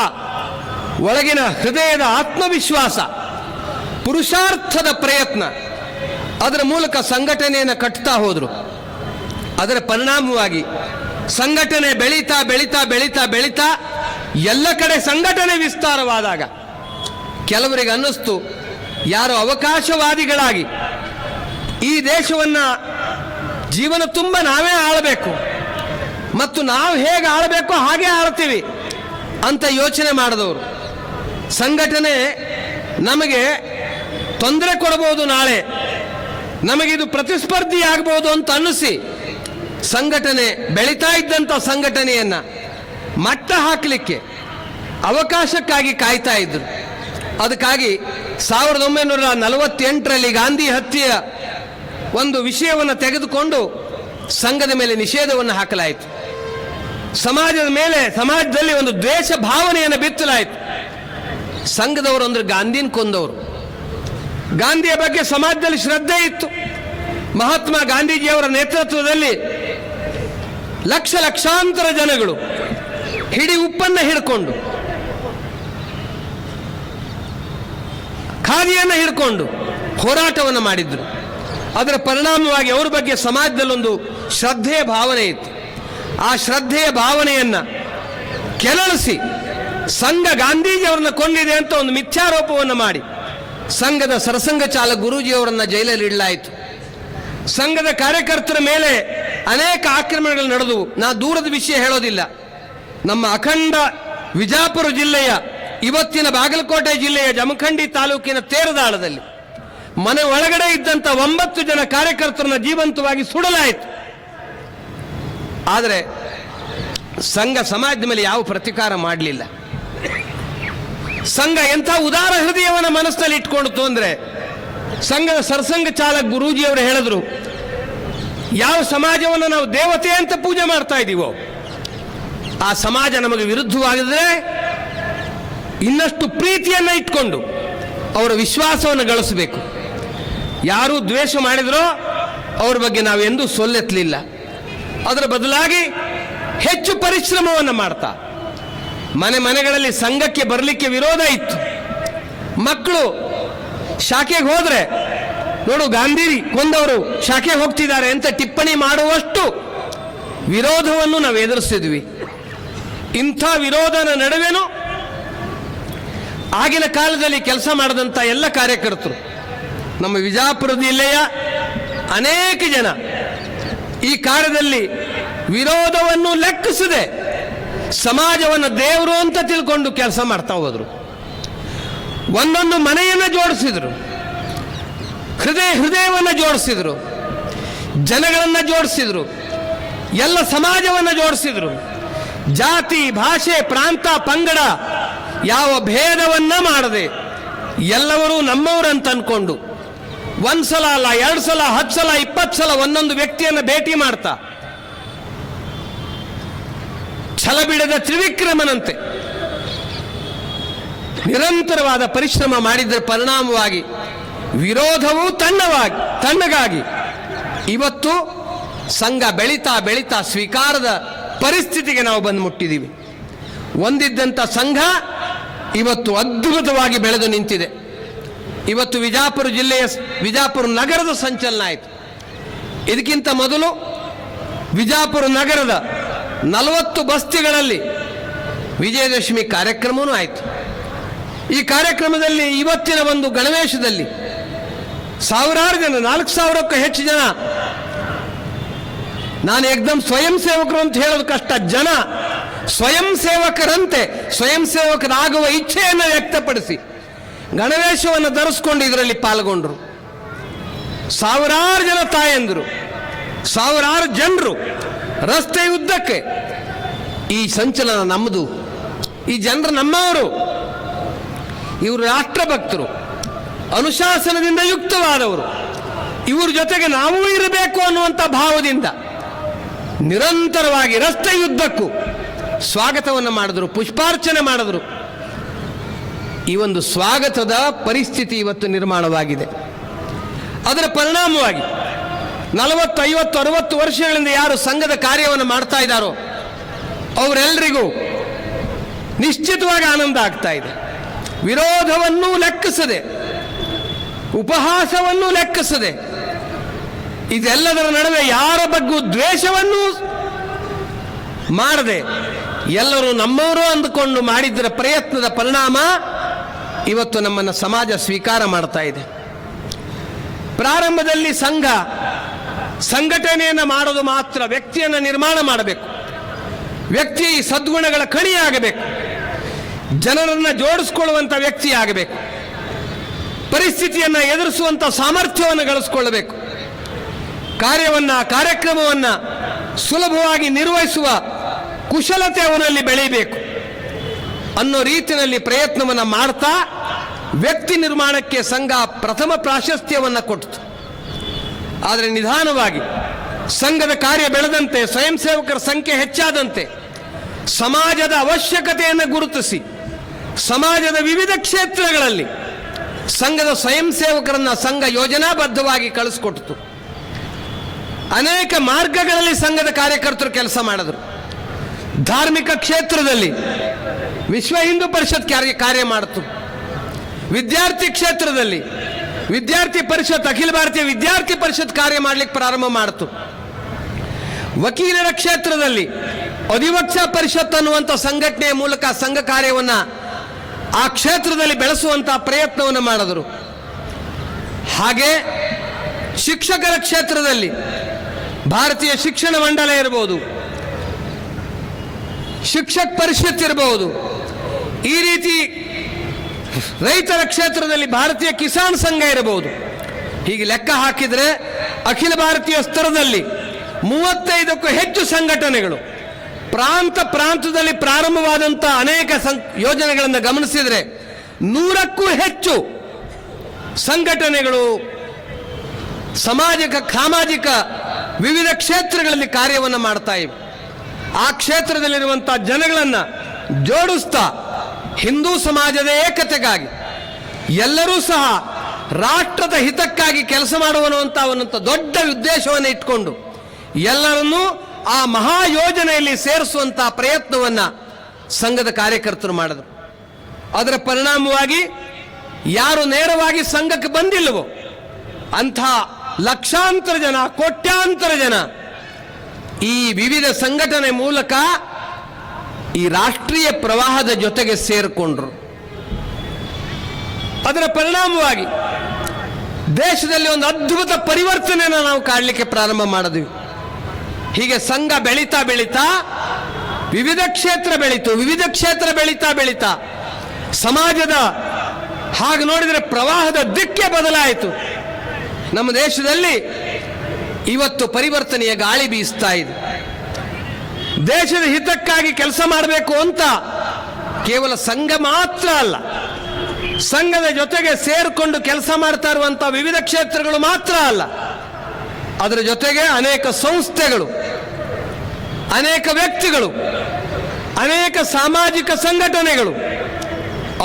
ಒಳಗಿನ ಹೃದಯದ ಆತ್ಮವಿಶ್ವಾಸ, ಪುರುಷಾರ್ಥದ ಪ್ರಯತ್ನ, ಅದರ ಮೂಲಕ ಸಂಘಟನೆಯನ್ನು ಕಟ್ತಾ ಹೋದರು. ಅದರ ಪರಿಣಾಮವಾಗಿ ಸಂಘಟನೆ ಬೆಳೀತಾ ಬೆಳೀತಾ ಬೆಳೀತಾ ಬೆಳೀತಾ ಎಲ್ಲ ಕಡೆ ಸಂಘಟನೆ ವಿಸ್ತಾರವಾದಾಗ ಕೆಲವರಿಗೆ ಅನ್ನಿಸ್ತು, ಯಾರು ಅವಕಾಶವಾದಿಗಳಾಗಿ ಈ ದೇಶವನ್ನು ಜೀವನ ತುಂಬ ನಾವೇ ಆಳಬೇಕು ಮತ್ತು ನಾವು ಹೇಗೆ ಆಳಬೇಕೋ ಹಾಗೆ ಆಳ್ತೀವಿ ಅಂತ ಯೋಚನೆ ಮಾಡಿದವರು. ಸಂಘಟನೆ ನಮಗೆ ತೊಂದರೆ ಕೊಡಬಹುದು, ನಾಳೆ ನಮಗಿದು ಪ್ರತಿಸ್ಪರ್ಧಿ ಆಗಬಹುದು ಅಂತ ಅನ್ನಿಸಿ ಸಂಘಟನೆ ಬೆಳೀತಾ ಇದ್ದಂಥ ಸಂಘಟನೆಯನ್ನು ಮಟ್ಟ ಹಾಕಲಿಕ್ಕೆ ಅವಕಾಶಕ್ಕಾಗಿ ಕಾಯ್ತಾ ಇದ್ರು. ಅದಕ್ಕಾಗಿ 1948ರಲ್ಲಿ ಗಾಂಧಿ ಹತ್ಯೆಯ ಒಂದು ವಿಷಯವನ್ನು ತೆಗೆದುಕೊಂಡು ಸಂಘದ ಮೇಲೆ ನಿಷೇಧವನ್ನು ಹಾಕಲಾಯಿತು. ಸಮಾಜದಲ್ಲಿ ಒಂದು ದ್ವೇಷ ಭಾವನೆಯನ್ನು ಬಿತ್ತಲಾಯಿತು. ಸಂಘದವರು ಅಂದ್ರೆ ಗಾಂಧಿನ ಕೊಂದವರು. ಗಾಂಧಿಯ ಬಗ್ಗೆ ಸಮಾಜದಲ್ಲಿ ಶ್ರದ್ಧೆ ಇತ್ತು. ಮಹಾತ್ಮ ಗಾಂಧೀಜಿಯವರ ನೇತೃತ್ವದಲ್ಲಿ ಲಕ್ಷಾಂತರ ಜನಗಳು ಹಿಡಿ ಉಪ್ಪನ್ನು ಹಿಡ್ಕೊಂಡು, ಖಾದಿಯನ್ನು ಹಿಡ್ಕೊಂಡು ಹೋರಾಟವನ್ನು ಮಾಡಿದ್ರು. ಅದರ ಪರಿಣಾಮವಾಗಿ ಅವರ ಬಗ್ಗೆ ಸಮಾಜದಲ್ಲೊಂದು ಶ್ರದ್ಧೆಯ ಭಾವನೆ ಇತ್ತು. ಆ ಶ್ರದ್ಧೆಯ ಭಾವನೆಯನ್ನು ಕೆರಳಿಸಿ ಸಂಘ ಗಾಂಧೀಜಿಯವರನ್ನ ಕೊಂಡಿದೆ ಅಂತ ಒಂದು ಮಿಥ್ಯಾರೋಪವನ್ನು ಮಾಡಿ ಸಂಘದ ಸರಸಂಘ ಚಾಲಕ ಗುರೂಜಿಯವರನ್ನ ಜೈಲಲ್ಲಿ ಇಡಲಾಯಿತು. ಸಂಘದ ಕಾರ್ಯಕರ್ತರ ಮೇಲೆ ಅನೇಕ ಆಕ್ರಮಣಗಳು ನಡೆದವು. ನಾ ದೂರದ ವಿಷಯ ಹೇಳೋದಿಲ್ಲ. ನಮ್ಮ ಅಖಂಡ ವಿಜಾಪುರ ಜಿಲ್ಲೆಯ, ಇವತ್ತಿನ ಬಾಗಲಕೋಟೆ ಜಿಲ್ಲೆಯ ಜಮಖಂಡಿ ತಾಲೂಕಿನ ತೇರದಾಳದಲ್ಲಿ ಮನೆ ಒಳಗಡೆ ಇದ್ದಂಥ 9 ಜನ ಕಾರ್ಯಕರ್ತರನ್ನ ಜೀವಂತವಾಗಿ ಸುಡಲಾಯಿತು. ಆದರೆ ಸಂಘ ಸಮಾಜದ ಮೇಲೆ ಯಾವ ಪ್ರತಿಕಾರ ಮಾಡಲಿಲ್ಲ. ಸಂಘ ಎಂಥ ಉದಾರ ಹೃದಯವನ್ನು ಮನಸ್ಸಿನಲ್ಲಿ ಇಟ್ಕೊಂಡಿತು ಅಂದರೆ, ಸಂಘದ ಸರಸಂಘ ಚಾಲಕ ಗುರೂಜಿಯವರು ಹೇಳಿದ್ರು, ಯಾವ ಸಮಾಜವನ್ನು ನಾವು ದೇವತೆ ಅಂತ ಪೂಜೆ ಮಾಡ್ತಾ ಇದ್ದೀವೋ ಆ ಸಮಾಜ ನಮಗೆ ವಿರುದ್ಧವಾಗಿದ್ರೆ ಇನ್ನಷ್ಟು ಪ್ರೀತಿಯನ್ನು ಇಟ್ಕೊಂಡು ಅವರ ವಿಶ್ವಾಸವನ್ನು ಗಳಿಸಬೇಕು. ಯಾರು ದ್ವೇಷ ಮಾಡಿದ್ರೋ ಅವ್ರ ಬಗ್ಗೆ ನಾವು ಎಂದೂ ಸೊಲ್ಲೆತ್ತಲಿಲ್ಲ. ಅದರ ಬದಲಾಗಿ ಹೆಚ್ಚು ಪರಿಶ್ರಮವನ್ನು ಮಾಡ್ತಾ ಮನೆಗಳಲ್ಲಿ ಸಂಘಕ್ಕೆ ಬರಲಿಕ್ಕೆ ವಿರೋಧ ಇತ್ತು. ಮಕ್ಕಳು ಶಾಖೆಗೆ ಹೋದ್ರೆ ನೋಡು ಗಾಂಧಿ ಕೊಂದವರು ಶಾಖೆಗೆ ಹೋಗ್ತಿದ್ದಾರೆ ಅಂತ ಟಿಪ್ಪಣಿ ಮಾಡುವಷ್ಟು ವಿರೋಧವನ್ನು ನಾವು ಎದುರಿಸಿದ್ವಿ. ಇಂಥ ವಿರೋಧನ ನಡುವೆನೂ ಆಗಿನ ಕಾಲದಲ್ಲಿ ಕೆಲಸ ಮಾಡಿದಂಥ ಎಲ್ಲ ಕಾರ್ಯಕರ್ತರು, ನಮ್ಮ ವಿಜಾಪುರ ಜಿಲ್ಲೆಯ ಅನೇಕ ಜನ ಈ ಕಾರ್ಯದಲ್ಲಿ ವಿರೋಧವನ್ನು ಲೆಕ್ಕಿಸದೆ ಸಮಾಜವನ್ನು ದೇವರು ಅಂತ ತಿಳ್ಕೊಂಡು ಕೆಲಸ ಮಾಡ್ತಾ ಹೋದ್ರು. ಒಂದೊಂದು ಮನೆಯನ್ನು ಜೋಡಿಸಿದ್ರು, ಹೃದಯವನ್ನು ಜೋಡಿಸಿದ್ರು, ಜನಗಳನ್ನು ಜೋಡಿಸಿದ್ರು, ಎಲ್ಲ ಸಮಾಜವನ್ನು ಜೋಡಿಸಿದ್ರು. ಜಾತಿ, ಭಾಷೆ, ಪ್ರಾಂತ, ಪಂಗಡ ಯಾವ ಭೇದವನ್ನ ಮಾಡದೆ ಎಲ್ಲರೂ ನಮ್ಮವರಂತ ಅನ್ಕೊಂಡು ಒಂದ್ಸಲ ಅಲ್ಲ, 2 ಸಲ, 10 ಸಲ, 20 ಸಲ ಒಂದೊಂದು ವ್ಯಕ್ತಿಯನ್ನು ಭೇಟಿ ಮಾಡ್ತಾ ಛಲ ಬಿಡದ ತ್ರಿವಿಕ್ರಮನಂತೆ ನಿರಂತರವಾದ ಪರಿಶ್ರಮ ಮಾಡಿದ್ದರ ಪರಿಣಾಮವಾಗಿ ವಿರೋಧವೂ ತಣ್ಣಗಾಗಿ ಇವತ್ತು ಸಂಘ ಬೆಳೀತಾ ಬೆಳೀತಾ ಸ್ವೀಕಾರದ ಪರಿಸ್ಥಿತಿಗೆ ನಾವು ಬಂದು ಮುಟ್ಟಿದ್ದೀವಿ. ಒಂದಿದ್ದಂಥ ಸಂಘ ಇವತ್ತು ಅದ್ಭುತವಾಗಿ ಬೆಳೆದು ನಿಂತಿದೆ. ಇವತ್ತು ವಿಜಾಪುರ ಜಿಲ್ಲೆಯ ವಿಜಾಪುರ ನಗರದ ಸಂಚಲನ ಆಯಿತು. ಇದಕ್ಕಿಂತ ಮೊದಲು ವಿಜಾಪುರ ನಗರದ 40 ಬಸ್ತಿಗಳಲ್ಲಿ ವಿಜಯದಶಮಿ ಕಾರ್ಯಕ್ರಮವೂ ಆಯಿತು. ಈ ಕಾರ್ಯಕ್ರಮದಲ್ಲಿ ಇವತ್ತಿನ ಒಂದು ಗಣವೇಶದಲ್ಲಿ ಸಾವಿರಾರು ಜನ, 4000ಕ್ಕೂ ಹೆಚ್ಚು ಜನ, ನಾನು ಏಕದಮ್ ಸ್ವಯಂ ಸೇವಕರು ಅಂತ ಹೇಳೋದು ಕಷ್ಟ, ಜನ ಸ್ವಯಂ ಸೇವಕರಂತೆ ಸ್ವಯಂ ಸೇವಕರಾಗುವ ಇಚ್ಛೆಯನ್ನು ವ್ಯಕ್ತಪಡಿಸಿ ಗಣವೇಶವನ್ನು ಧರಿಸ್ಕೊಂಡು ಇದರಲ್ಲಿ ಪಾಲ್ಗೊಂಡ್ರು. ಸಾವಿರಾರು ಜನ ತಾಯಂದರು, ಸಾವಿರಾರು ಜನರು ರಸ್ತೆ ಉದ್ದಕ್ಕೆ. ಈ ಸಂಚಲನ ನಮ್ಮದು, ಈ ಜನರು ನಮ್ಮವರು, ಇವರು ರಾಷ್ಟ್ರಭಕ್ತರು, ಅನುಶಾಸನದಿಂದ ಯುಕ್ತವಾದವರು, ಇವ್ರ ಜೊತೆಗೆ ನಾವೂ ಇರಬೇಕು ಅನ್ನುವಂಥ ಭಾವದಿಂದ ನಿರಂತರವಾಗಿ ರಸ್ತೆಯುದ್ದಕ್ಕೂ ಸ್ವಾಗತವನ್ನು ಮಾಡಿದ್ರು, ಪುಷ್ಪಾರ್ಚನೆ ಮಾಡಿದ್ರು. ಈ ಒಂದು ಸ್ವಾಗತದ ಪರಿಸ್ಥಿತಿ ಇವತ್ತು ನಿರ್ಮಾಣವಾಗಿದೆ. ಅದರ ಪರಿಣಾಮವಾಗಿ 40, 50, 60 ವರ್ಷಗಳಿಂದ ಯಾರು ಸಂಘದ ಕಾರ್ಯವನ್ನು ಮಾಡ್ತಾ ಇದ್ದಾರೋ ಅವರೆಲ್ಲರಿಗೂ ನಿಶ್ಚಿತವಾಗಿ ಆನಂದ ಆಗ್ತಾ ಇದೆ. ವಿರೋಧವನ್ನೂ ಲೆಕ್ಕಿಸದೆ, ಉಪಹಾಸವನ್ನೂ ಲೆಕ್ಕಿಸದೆ, ಇದೆಲ್ಲದರ ನಡುವೆ ಯಾರ ಬಗ್ಗೂ ದ್ವೇಷವನ್ನೂ ಮಾಡದೆ ಎಲ್ಲರೂ ನಮ್ಮವರು ಅಂದುಕೊಂಡು ಮಾಡಿದ್ದರ ಪ್ರಯತ್ನದ ಪರಿಣಾಮ ಇವತ್ತು ನಮ್ಮನ್ನು ಸಮಾಜ ಸ್ವೀಕಾರ ಮಾಡ್ತಾ ಇದೆ. ಪ್ರಾರಂಭದಲ್ಲಿ ಸಂಘಟನೆಯನ್ನು ಮಾಡೋದು ಮಾತ್ರ, ವ್ಯಕ್ತಿಯನ್ನು ನಿರ್ಮಾಣ ಮಾಡಬೇಕು, ವ್ಯಕ್ತಿ ಸದ್ಗುಣಗಳ ಕಣಿಯಾಗಬೇಕು, ಜನರನ್ನು ಜೋಡಿಸ್ಕೊಳ್ಳುವಂಥ ವ್ಯಕ್ತಿ ಆಗಬೇಕು, ಪರಿಸ್ಥಿತಿಯನ್ನು ಎದುರಿಸುವಂಥ ಸಾಮರ್ಥ್ಯವನ್ನು ಗಳಿಸಿಕೊಳ್ಳಬೇಕು, ಕಾರ್ಯಕ್ರಮವನ್ನು ಸುಲಭವಾಗಿ ನಿರ್ವಹಿಸುವ ಕುಶಲತೆ ಅವನಲ್ಲಿ ಬೆಳೆಯಬೇಕು ಅನ್ನೋ ರೀತಿಯಲ್ಲಿ ಪ್ರಯತ್ನವನ್ನು ಮಾಡ್ತಾ ವ್ಯಕ್ತಿ ನಿರ್ಮಾಣಕ್ಕೆ ಸಂಘ ಪ್ರಥಮ ಪ್ರಾಶಸ್ತ್ಯವನ್ನು ಕೊಟ್ಟಿತು. ಆದರೆ ನಿಧಾನವಾಗಿ ಸಂಘದ ಕಾರ್ಯ ಬೆಳೆದಂತೆ, ಸ್ವಯಂ ಸೇವಕರ ಸಂಖ್ಯೆ ಹೆಚ್ಚಾದಂತೆ, ಸಮಾಜದ ಅವಶ್ಯಕತೆಯನ್ನು ಗುರುತಿಸಿ ಸಮಾಜದ ವಿವಿಧ ಕ್ಷೇತ್ರಗಳಲ್ಲಿ ಸಂಘದ ಸ್ವಯಂ ಸೇವಕರನ್ನು ಸಂಘ ಯೋಜನಾಬದ್ಧವಾಗಿ ಕಳಿಸ್ಕೊಟ್ಟಿತು. ಅನೇಕ ಮಾರ್ಗಗಳಲ್ಲಿ ಸಂಘದ ಕಾರ್ಯಕರ್ತರು ಕೆಲಸ ಮಾಡಿದರು. ಧಾರ್ಮಿಕ ಕ್ಷೇತ್ರದಲ್ಲಿ ವಿಶ್ವ ಹಿಂದೂ ಪರಿಷತ್ ಕಾರ್ಯ ಮಾಡಿತು. ವಿದ್ಯಾರ್ಥಿ ಕ್ಷೇತ್ರದಲ್ಲಿ ವಿದ್ಯಾರ್ಥಿ ಪರಿಷತ್, ಅಖಿಲ ಭಾರತೀಯ ವಿದ್ಯಾರ್ಥಿ ಪರಿಷತ್ ಕಾರ್ಯ ಮಾಡಲಿಕ್ಕೆ ಪ್ರಾರಂಭ ಮಾಡಿತು. ವಕೀಲರ ಕ್ಷೇತ್ರದಲ್ಲಿ ಅಧಿವಕ್ತಾ ಪರಿಷತ್ ಅನ್ನುವಂಥ ಸಂಘಟನೆಯ ಮೂಲಕ ಸಂಘ ಕಾರ್ಯವನ್ನು ಆ ಕ್ಷೇತ್ರದಲ್ಲಿ ಬೆಳೆಸುವಂಥ ಪ್ರಯತ್ನವನ್ನು ಮಾಡಿದರು. ಹಾಗೆ ಶಿಕ್ಷಕರ ಕ್ಷೇತ್ರದಲ್ಲಿ ಭಾರತೀಯ ಶಿಕ್ಷಣ ಮಂಡಳ ಇರಬಹುದು, ಶಿಕ್ಷಕ್ ಪರಿಷತ್ ಇರಬಹುದು, ಈ ರೀತಿ ರೈತರ ಕ್ಷೇತ್ರದಲ್ಲಿ ಭಾರತೀಯ ಕಿಸಾನ್ ಸಂಘ ಇರಬಹುದು. ಹೀಗೆ ಲೆಕ್ಕ ಹಾಕಿದರೆ ಅಖಿಲ ಭಾರತೀಯ ಸ್ತರದಲ್ಲಿ 35ಕ್ಕೂ ಹೆಚ್ಚು ಸಂಘಟನೆಗಳು, ಪ್ರಾಂತದಲ್ಲಿ ಪ್ರಾರಂಭವಾದಂಥ ಅನೇಕ ಯೋಜನೆಗಳನ್ನು ಗಮನಿಸಿದರೆ 100ಕ್ಕೂ ಹೆಚ್ಚು ಸಂಘಟನೆಗಳು ಸಾಮಾಜಿಕ ವಿವಿಧ ಕ್ಷೇತ್ರಗಳಲ್ಲಿ ಕಾರ್ಯವನ್ನು ಮಾಡ್ತಾ ಇವೆ. ಆ ಕ್ಷೇತ್ರದಲ್ಲಿರುವಂಥ ಜನಗಳನ್ನು ಜೋಡಿಸ್ತಾ ಹಿಂದೂ ಸಮಾಜದ ಏಕತೆಗಾಗಿ, ಎಲ್ಲರೂ ಸಹ ರಾಷ್ಟ್ರದ ಹಿತಕ್ಕಾಗಿ ಕೆಲಸ ಮಾಡುವಂಥ ದೊಡ್ಡ ಉದ್ದೇಶವನ್ನು ಇಟ್ಕೊಂಡು ಎಲ್ಲರನ್ನೂ ಆ ಮಹಾಯೋಜನೆಯಲ್ಲಿ ಸೇರಿಸುವಂಥ ಪ್ರಯತ್ನವನ್ನು ಸಂಘದ ಕಾರ್ಯಕರ್ತರು ಮಾಡಿದರು. ಅದರ ಪರಿಣಾಮವಾಗಿ ಯಾರು ನೇರವಾಗಿ ಸಂಘಕ್ಕೆ ಬಂದಿಲ್ಲವೋ ಅಂಥ ಲಕ್ಷಾಂತರ ಜನ, ಕೋಟ್ಯಾಂತರ ಜನ ಈ ವಿವಿಧ ಸಂಘಟನೆ ಮೂಲಕ ಈ ರಾಷ್ಟ್ರೀಯ ಪ್ರವಾಹದ ಜೊತೆಗೆ ಸೇರಿಕೊಂಡ್ರು. ಅದರ ಪರಿಣಾಮವಾಗಿ ದೇಶದಲ್ಲಿ ಒಂದು ಅದ್ಭುತ ಪರಿವರ್ತನೆಯನ್ನು ನಾವು ಕಾಣಲಿಕ್ಕೆ ಪ್ರಾರಂಭ ಮಾಡಿದ್ವಿ. ಹೀಗೆ ಸಂಘ ಬೆಳೀತಾ ಬೆಳೀತಾ ವಿವಿಧ ಕ್ಷೇತ್ರ ಬೆಳೀತಾ ಸಮಾಜದ ಹಾಗೆ ನೋಡಿದರೆ ಪ್ರವಾಹದ ದಿಕ್ಕೇ ಬದಲಾಯಿತು. ನಮ್ಮ ದೇಶದಲ್ಲಿ ಇವತ್ತು ಪರಿವರ್ತನೆಯ ಗಾಳಿ ಬೀಸ್ತಾ ಇದೆ. ದೇಶದ ಹಿತಕ್ಕಾಗಿ ಕೆಲಸ ಮಾಡಬೇಕು ಅಂತ ಕೇವಲ ಸಂಘ ಮಾತ್ರ ಅಲ್ಲ, ಸಂಘದ ಜೊತೆಗೆ ಸೇರಿಕೊಂಡು ಕೆಲಸ ಮಾಡ್ತಾ ಇರುವಂತಹ ವಿವಿಧ ಕ್ಷೇತ್ರಗಳು ಮಾತ್ರ ಅಲ್ಲ, ಅದರ ಜೊತೆಗೆ ಅನೇಕ ಸಂಸ್ಥೆಗಳು, ಅನೇಕ ವ್ಯಕ್ತಿಗಳು, ಅನೇಕ ಸಾಮಾಜಿಕ ಸಂಘಟನೆಗಳು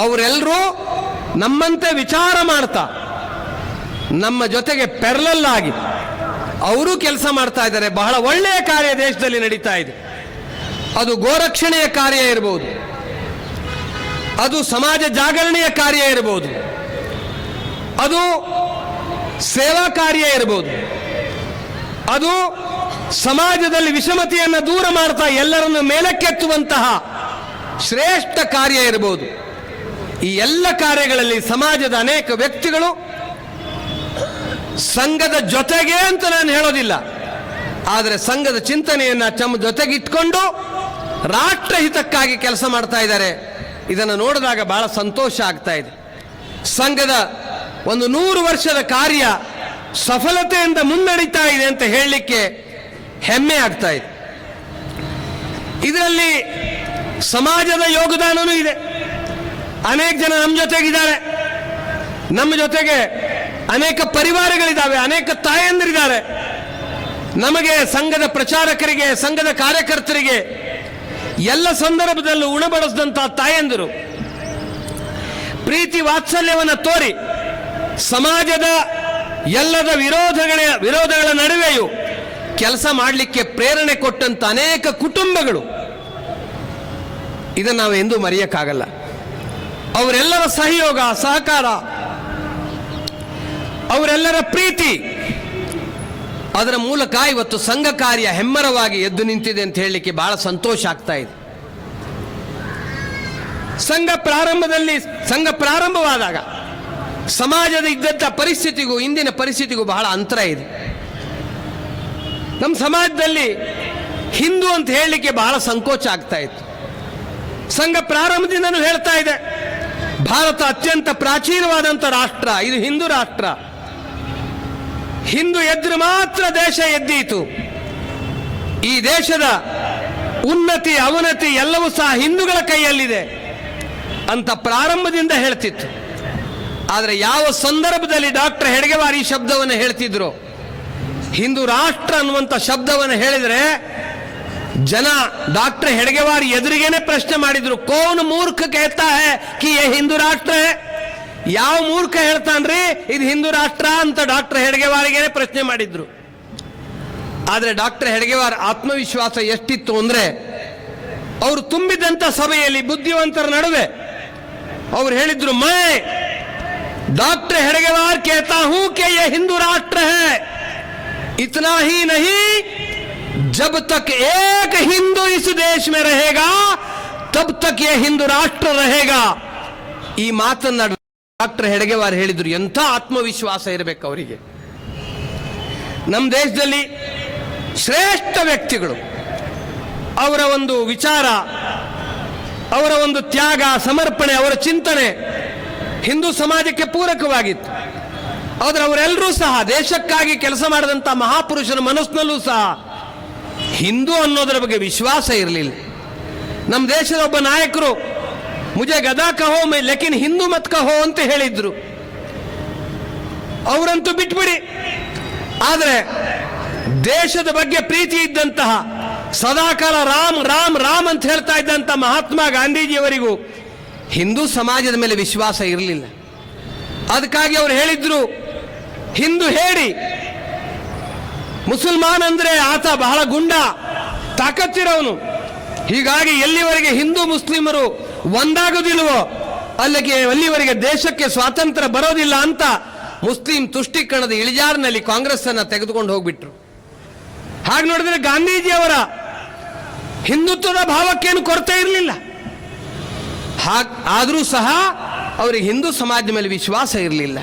ಅವರೆಲ್ಲರೂ ನಮ್ಮಂತೆ ವಿಚಾರ ಮಾಡ್ತಾ ನಮ್ಮ ಜೊತೆಗೆ ಪ್ಯಾರಲಲ್ ಆಗಿ ಅವರು ಕೆಲಸ ಮಾಡ್ತಾ ಇದ್ದಾರೆ. ಬಹಳ ಒಳ್ಳೆಯ ಕಾರ್ಯ ದೇಶದಲ್ಲಿ ನಡೀತಾ ಇದೆ. ಅದು ಗೋರಕ್ಷಣೆಯ ಕಾರ್ಯ ಇರಬಹುದು, ಅದು ಸಮಾಜ ಜಾಗರಣೆಯ ಕಾರ್ಯ ಇರಬಹುದು, ಅದು ಸೇವಾ ಕಾರ್ಯ ಇರಬಹುದು, ಅದು ಸಮಾಜದಲ್ಲಿ ವಿಷಮತೆಯನ್ನು ದೂರ ಮಾಡ್ತಾ ಎಲ್ಲರನ್ನು ಮೇಲಕ್ಕೆತ್ತುವಂತಹ ಶ್ರೇಷ್ಠ ಕಾರ್ಯ ಇರಬಹುದು. ಈ ಎಲ್ಲ ಕಾರ್ಯಗಳಲ್ಲಿ ಸಮಾಜದ ಅನೇಕ ವ್ಯಕ್ತಿಗಳು ಸಂಘದ ಜೊತೆಗೆ ಅಂತ ನಾನು ಹೇಳೋದಿಲ್ಲ, ಆದರೆ ಸಂಘದ ಚಿಂತನೆಯನ್ನು ತಮ್ಮ ಜೊತೆಗಿಟ್ಕೊಂಡು ರಾಷ್ಟ್ರಹಿತಕ್ಕಾಗಿ ಕೆಲಸ ಮಾಡ್ತಾ ಇದ್ದಾರೆ. ಇದನ್ನು ನೋಡಿದಾಗ ಬಹಳ ಸಂತೋಷ ಆಗ್ತಾ ಇದೆ. ಸಂಘದ ಒಂದು 100 ವರ್ಷದ ಕಾರ್ಯ ಸಫಲತೆಯಿಂದ ಮುನ್ನಡೀತಾ ಇದೆ ಅಂತ ಹೇಳಲಿಕ್ಕೆ ಹೆಮ್ಮೆ ಆಗ್ತಾ ಇದೆ. ಇದರಲ್ಲಿ ಸಮಾಜದ ಯೋಗದಾನವೂ ಇದೆ. ಅನೇಕ ಜನ ನಮ್ಮ ಜೊತೆಗಿದ್ದಾರೆ, ನಮ್ಮ ಜೊತೆಗೆ ಅನೇಕ ಪರಿವಾರಗಳಿದ್ದಾವೆ, ಅನೇಕ ತಾಯಂದಿರಿದ್ದಾರೆ. ನಮಗೆ ಸಂಘದ ಪ್ರಚಾರಕರಿಗೆ, ಸಂಘದ ಕಾರ್ಯಕರ್ತರಿಗೆ ಎಲ್ಲ ಸಂದರ್ಭದಲ್ಲೂ ಉಣಬಡಿಸಿದಂತಹ ತಾಯಂದಿರು ಪ್ರೀತಿ ವಾತ್ಸಲ್ಯವನ್ನು ತೋರಿ ಸಮಾಜದ ಎಲ್ಲದ ವಿರೋಧಗಳ ನಡುವೆಯೂ ಕೆಲಸ ಮಾಡಲಿಕ್ಕೆ ಪ್ರೇರಣೆ ಕೊಟ್ಟಂತ ಅನೇಕ ಕುಟುಂಬಗಳು, ಇದನ್ನು ನಾವು ಎಂದೂ ಮರೆಯಕ್ಕಾಗಲ್ಲ. ಅವರೆಲ್ಲರ ಸಹಯೋಗ, ಸಹಕಾರ, ಅವರೆಲ್ಲರ ಪ್ರೀತಿ, ಅದರ ಮೂಲಕ ಇವತ್ತು ಸಂಘ ಕಾರ್ಯ ಹೆಮ್ಮರವಾಗಿ ಎದ್ದು ನಿಂತಿದೆ ಅಂತ ಹೇಳಲಿಕ್ಕೆ ಬಹಳ ಸಂತೋಷ ಆಗ್ತಾ ಇದೆ. ಸಂಘ ಪ್ರಾರಂಭವಾದಾಗ ಸಮಾಜದ ಇದ್ದಂಥ ಪರಿಸ್ಥಿತಿಗೂ ಇಂದಿನ ಪರಿಸ್ಥಿತಿಗೂ ಬಹಳ ಅಂತರ ಇದೆ. ನಮ್ಮ ಸಮಾಜದಲ್ಲಿ ಹಿಂದೂ ಅಂತ ಹೇಳಲಿಕ್ಕೆ ಬಹಳ ಸಂಕೋಚ ಆಗ್ತಾ ಇತ್ತು. ಸಂಘ ಪ್ರಾರಂಭದಿಂದನೂ ಹೇಳ್ತಾ ಇದೆ, ಭಾರತ ಅತ್ಯಂತ ಪ್ರಾಚೀನವಾದಂಥ ರಾಷ್ಟ್ರ, ಇದು ಹಿಂದೂ ರಾಷ್ಟ್ರ. ಹಿಂದೂ ಎದ್ರು ಮಾತ್ರ ದೇಶ ಎದ್ದೀತು. ಈ ದೇಶದ ಉನ್ನತಿ ಅವನತಿ ಎಲ್ಲವೂ ಸಹ ಹಿಂದೂಗಳ ಕೈಯಲ್ಲಿದೆ ಅಂತ ಪ್ರಾರಂಭದಿಂದ ಹೇಳ್ತಿತ್ತು. ಆದರೆ ಯಾವ ಸಂದರ್ಭದಲ್ಲಿ ಡಾಕ್ಟರ್ ಹೆಡ್ಗೆವಾರ್ ಈ ಶಬ್ದವನ್ನು ಹೇಳ್ತಿದ್ರು, ಹಿಂದೂ ರಾಷ್ಟ್ರ ಅನ್ನುವಂಥ ಶಬ್ದವನ್ನು ಹೇಳಿದರೆ ಜನ ಡಾಕ್ಟರ್ ಹೆಡ್ಗೆವಾರ್ ಎದುರಿಗೇನೆ ಪ್ರಶ್ನೆ ಮಾಡಿದ್ರು, ಕೌನ್ ಮೂರ್ಖ कहता है कि ये ಹಿಂದೂ ರಾಷ್ಟ್ರ है? ಯಾವ ಮೂರ್ಖ ಹೇಳ್ತಾನ್ರಿ ಇದು ಹಿಂದೂ ರಾಷ್ಟ್ರ ಅಂತ ಡಾಕ್ಟರ್ ಹೆಡ್ಗೆವಾರಿಗೇನೆ ಪ್ರಶ್ನೆ ಮಾಡಿದ್ರು. ಆದರೆ ಡಾಕ್ಟರ್ ಹೆಡ್ಗೆವಾರ್ ಆತ್ಮವಿಶ್ವಾಸ ಎಷ್ಟಿತ್ತು ಅಂದ್ರೆ, ಅವರು ತುಂಬಿದಂತ ಸಭೆಯಲ್ಲಿ ಬುದ್ಧಿವಂತರ ನಡುವೆ ಅವರು ಹೇಳಿದ್ರು, ಮೈ डॉक्टर हेडगेवार कहता हूं कि यह हिंदू राष्ट्र है, इतना ही नहीं, जब तक एक हिंदू इस देश में रहेगा तब तक यह हिंदू राष्ट्र रहेगा. ಈ ಮಾತನ್ನ ಡಾಕ್ಟರ್ ಹೆಡ್ಗೆವಾರ್ ಹೇಳಿದ್ರು. ಎಂಥ ಆತ್ಮವಿಶ್ವಾಸ ಇರಬೇಕು ಅವರಿಗೆ. ನಮ್ಮ ದೇಶದಲ್ಲಿ ಶ್ರೇಷ್ಠ ವ್ಯಕ್ತಿಗಳು, ಅವರ ಒಂದು ವಿಚಾರ, ಅವರ ಒಂದು ತ್ಯಾಗ, ಸಮರ್ಪಣೆ, ಅವರ ಚಿಂತನೆ ಹಿಂದೂ ಸಮಾಜಕ್ಕೆ ಪೂರಕವಾಗಿತ್ತು. ಆದರೆ ಅವರೆಲ್ಲರೂ ಸಹ ದೇಶಕ್ಕಾಗಿ ಕೆಲಸ ಮಾಡಿದಂಥ ಮಹಾಪುರುಷನ ಮನಸ್ಸಿನಲ್ಲೂ ಸಹ ಹಿಂದೂ ಅನ್ನೋದರ ಬಗ್ಗೆ ವಿಶ್ವಾಸ ಇರಲಿಲ್ಲ. ನಮ್ಮ ದೇಶದ ಒಬ್ಬ ನಾಯಕರು ಮುಜೆ ಗದಾ ಕಹೋ ಮೈ ಲೇಕಿನ್ ಹಿಂದೂ ಮತ್ ಕಹೋ ಅಂತ ಹೇಳಿದ್ರು. ಅವರಂತೂ ಬಿಟ್ಬಿಡಿ. ಆದರೆ ದೇಶದ ಬಗ್ಗೆ ಪ್ರೀತಿ ಇದ್ದಂತಹ, ಸದಾಕಾಲ ರಾಮ್ ರಾಮ್ ರಾಮ್ ಅಂತ ಹೇಳ್ತಾ ಇದ್ದಂಥ ಮಹಾತ್ಮ ಗಾಂಧೀಜಿಯವರಿಗೂ ಹಿಂದೂ ಸಮಾಜದ ಮೇಲೆ ವಿಶ್ವಾಸ ಇರಲಿಲ್ಲ. ಅದಕ್ಕಾಗಿ ಅವರು ಹೇಳಿದ್ರು, ಹಿಂದೂ ಹೇಳಿ, ಮುಸಲ್ಮಾನ್ ಅಂದ್ರೆ ಆತ ಬಹಳ ಗುಂಡ, ತಾಕತ್ತಿರೋನು. ಹೀಗಾಗಿ ಎಲ್ಲಿವರೆಗೆ ಹಿಂದೂ ಮುಸ್ಲಿಮರು ಒಂದಾಗುವುದಿಲ್ವೋ ಅಲ್ಲಿವರೆಗೆ ದೇಶಕ್ಕೆ ಸ್ವಾತಂತ್ರ್ಯ ಬರೋದಿಲ್ಲ ಅಂತ ಮುಸ್ಲಿಂ ತುಷ್ಟೀಕರಣದ ಇಳಿಜಾರಿನಲ್ಲಿ ಕಾಂಗ್ರೆಸ್ ಅನ್ನ ತೆಗೆದುಕೊಂಡು ಹೋಗ್ಬಿಟ್ರು. ಹಾಗೆ ನೋಡಿದ್ರೆ ಗಾಂಧೀಜಿಯವರ ಹಿಂದುತ್ವದ ಭಾವಕ್ಕೇನು ಕೊರತೆ ಇರಲಿಲ್ಲ. ಆದರೂ ಸಹ ಅವರಿಗೆ ಹಿಂದೂ ಸಮಾಜದ ಮೇಲೆ ವಿಶ್ವಾಸ ಇರಲಿಲ್ಲ.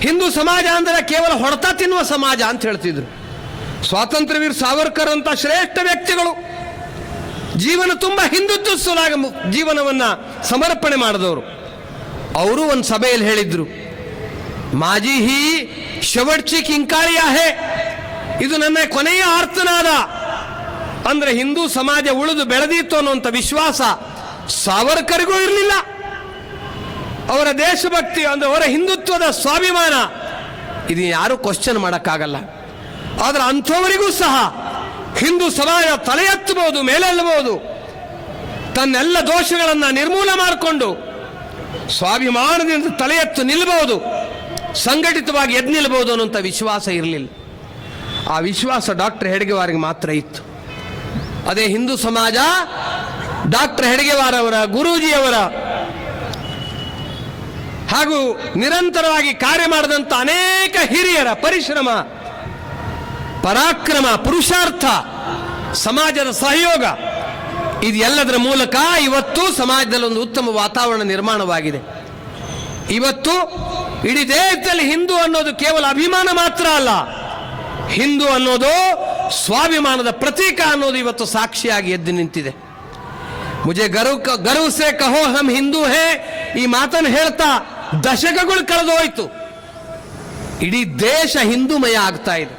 ಹಿಂದೂ ಸಮಾಜ ಅಂದರೆ ಕೇವಲ ಹೊಡೆತ ತಿನ್ನುವ ಸಮಾಜ ಅಂತ ಹೇಳ್ತಿದ್ರು. ಸ್ವಾತಂತ್ರ್ಯವೀರ್ ಸಾವರ್ಕರ್ ಅಂತ ಶ್ರೇಷ್ಠ ವ್ಯಕ್ತಿಗಳು, ಜೀವನ ತುಂಬ ಹಿಂದುತ್ವ ಸಲುವಾಗಿ ಜೀವನವನ್ನ ಸಮರ್ಪಣೆ ಮಾಡಿದವರು. ಅವರು ಒಂದು ಸಭೆಯಲ್ಲಿ ಹೇಳಿದ್ರು, ಮಾಜಿ ಹಿ ಶವಡ್ಚಿ ಕಿಂಕಾಳಿಯ ಹೇ, ಇದು ನನ್ನ ಕೊನೆಯ ಆರ್ತನಾದ ಅಂದ್ರೆ ಹಿಂದೂ ಸಮಾಜ ಉಳಿದು ಬೆಳೆದಿತ್ತು ಅನ್ನುವಂಥ ವಿಶ್ವಾಸ ಸಾವರ್ಕರಿಗೂ ಇರಲಿಲ್ಲ. ಅವರ ದೇಶಭಕ್ತಿ ಅಂದ್ರೆ ಅವರ ಹಿಂದುತ್ವದ ಸ್ವಾಭಿಮಾನ ಇದು ಯಾರು ಕ್ವಶನ್ ಮಾಡೋಕ್ಕಾಗಲ್ಲ. ಆದರೆ ಅಂಥವರಿಗೂ ಸಹ ಹಿಂದೂ ಸಮಾಜ ತಲೆ ಎತ್ತಬಹುದು, ಮೇಲೆಲ್ಲಬಹುದು, ತನ್ನೆಲ್ಲ ದೋಷಗಳನ್ನು ನಿರ್ಮೂಲ ಮಾಡಿಕೊಂಡು ಸ್ವಾಭಿಮಾನದಿಂದ ತಲೆ ಎತ್ತು ನಿಲ್ಲಬಹುದು, ಸಂಘಟಿತವಾಗಿ ಎದ್ದು ನಿಲ್ಲಬಹುದು ಅನ್ನುವಂಥ ವಿಶ್ವಾಸ ಇರಲಿಲ್ಲ. ಆ ವಿಶ್ವಾಸ ಡಾಕ್ಟರ್ ಹೆಡ್ಗೆವಾರಿಗೆ ಮಾತ್ರ ಇತ್ತು. ಅದೇ ಹಿಂದೂ ಸಮಾಜ ಡಾಕ್ಟರ್ ಹೆಡ್ಗೆವಾರ್ ಅವರ, ಗುರೂಜಿಯವರ ಹಾಗೂ ನಿರಂತರವಾಗಿ ಕಾರ್ಯ ಮಾಡಿದಂಥ ಅನೇಕ ಹಿರಿಯರ ಪರಿಶ್ರಮ, ಪರಾಕ್ರಮ, ಪುರುಷಾರ್ಥ, ಸಮಾಜದ ಸಹಯೋಗ ಇದೆಲ್ಲದರ ಮೂಲಕ ಇವತ್ತು ಸಮಾಜದಲ್ಲಿ ಒಂದು ಉತ್ತಮ ವಾತಾವರಣ ನಿರ್ಮಾಣವಾಗಿದೆ. ಇವತ್ತು ಇಡೀ ದೇಶದಲ್ಲಿ ಹಿಂದೂ ಅನ್ನೋದು ಕೇವಲ ಅಭಿಮಾನ ಮಾತ್ರ ಅಲ್ಲ, ಹಿಂದೂ ಅನ್ನೋದು ಸ್ವಾಭಿಮಾನದ ಪ್ರತೀಕ ಅನ್ನೋದು ಇವತ್ತು ಸಾಕ್ಷಿಯಾಗಿ ಎದ್ದು ನಿಂತಿದೆ. ಮುಜೆ ಗರ್ವ ಸೆ ಕಹೋ ಹಮ್ ಹಿಂದೂ ಹೇ, ಈ ಮಾತನ್ನು ಹೇಳ್ತಾ ದಶಕಗಳು ಕಳೆದು ಹೋಯ್ತು. ಇಡೀ ದೇಶ ಹಿಂದೂಮಯ ಆಗ್ತಾ ಇದೆ.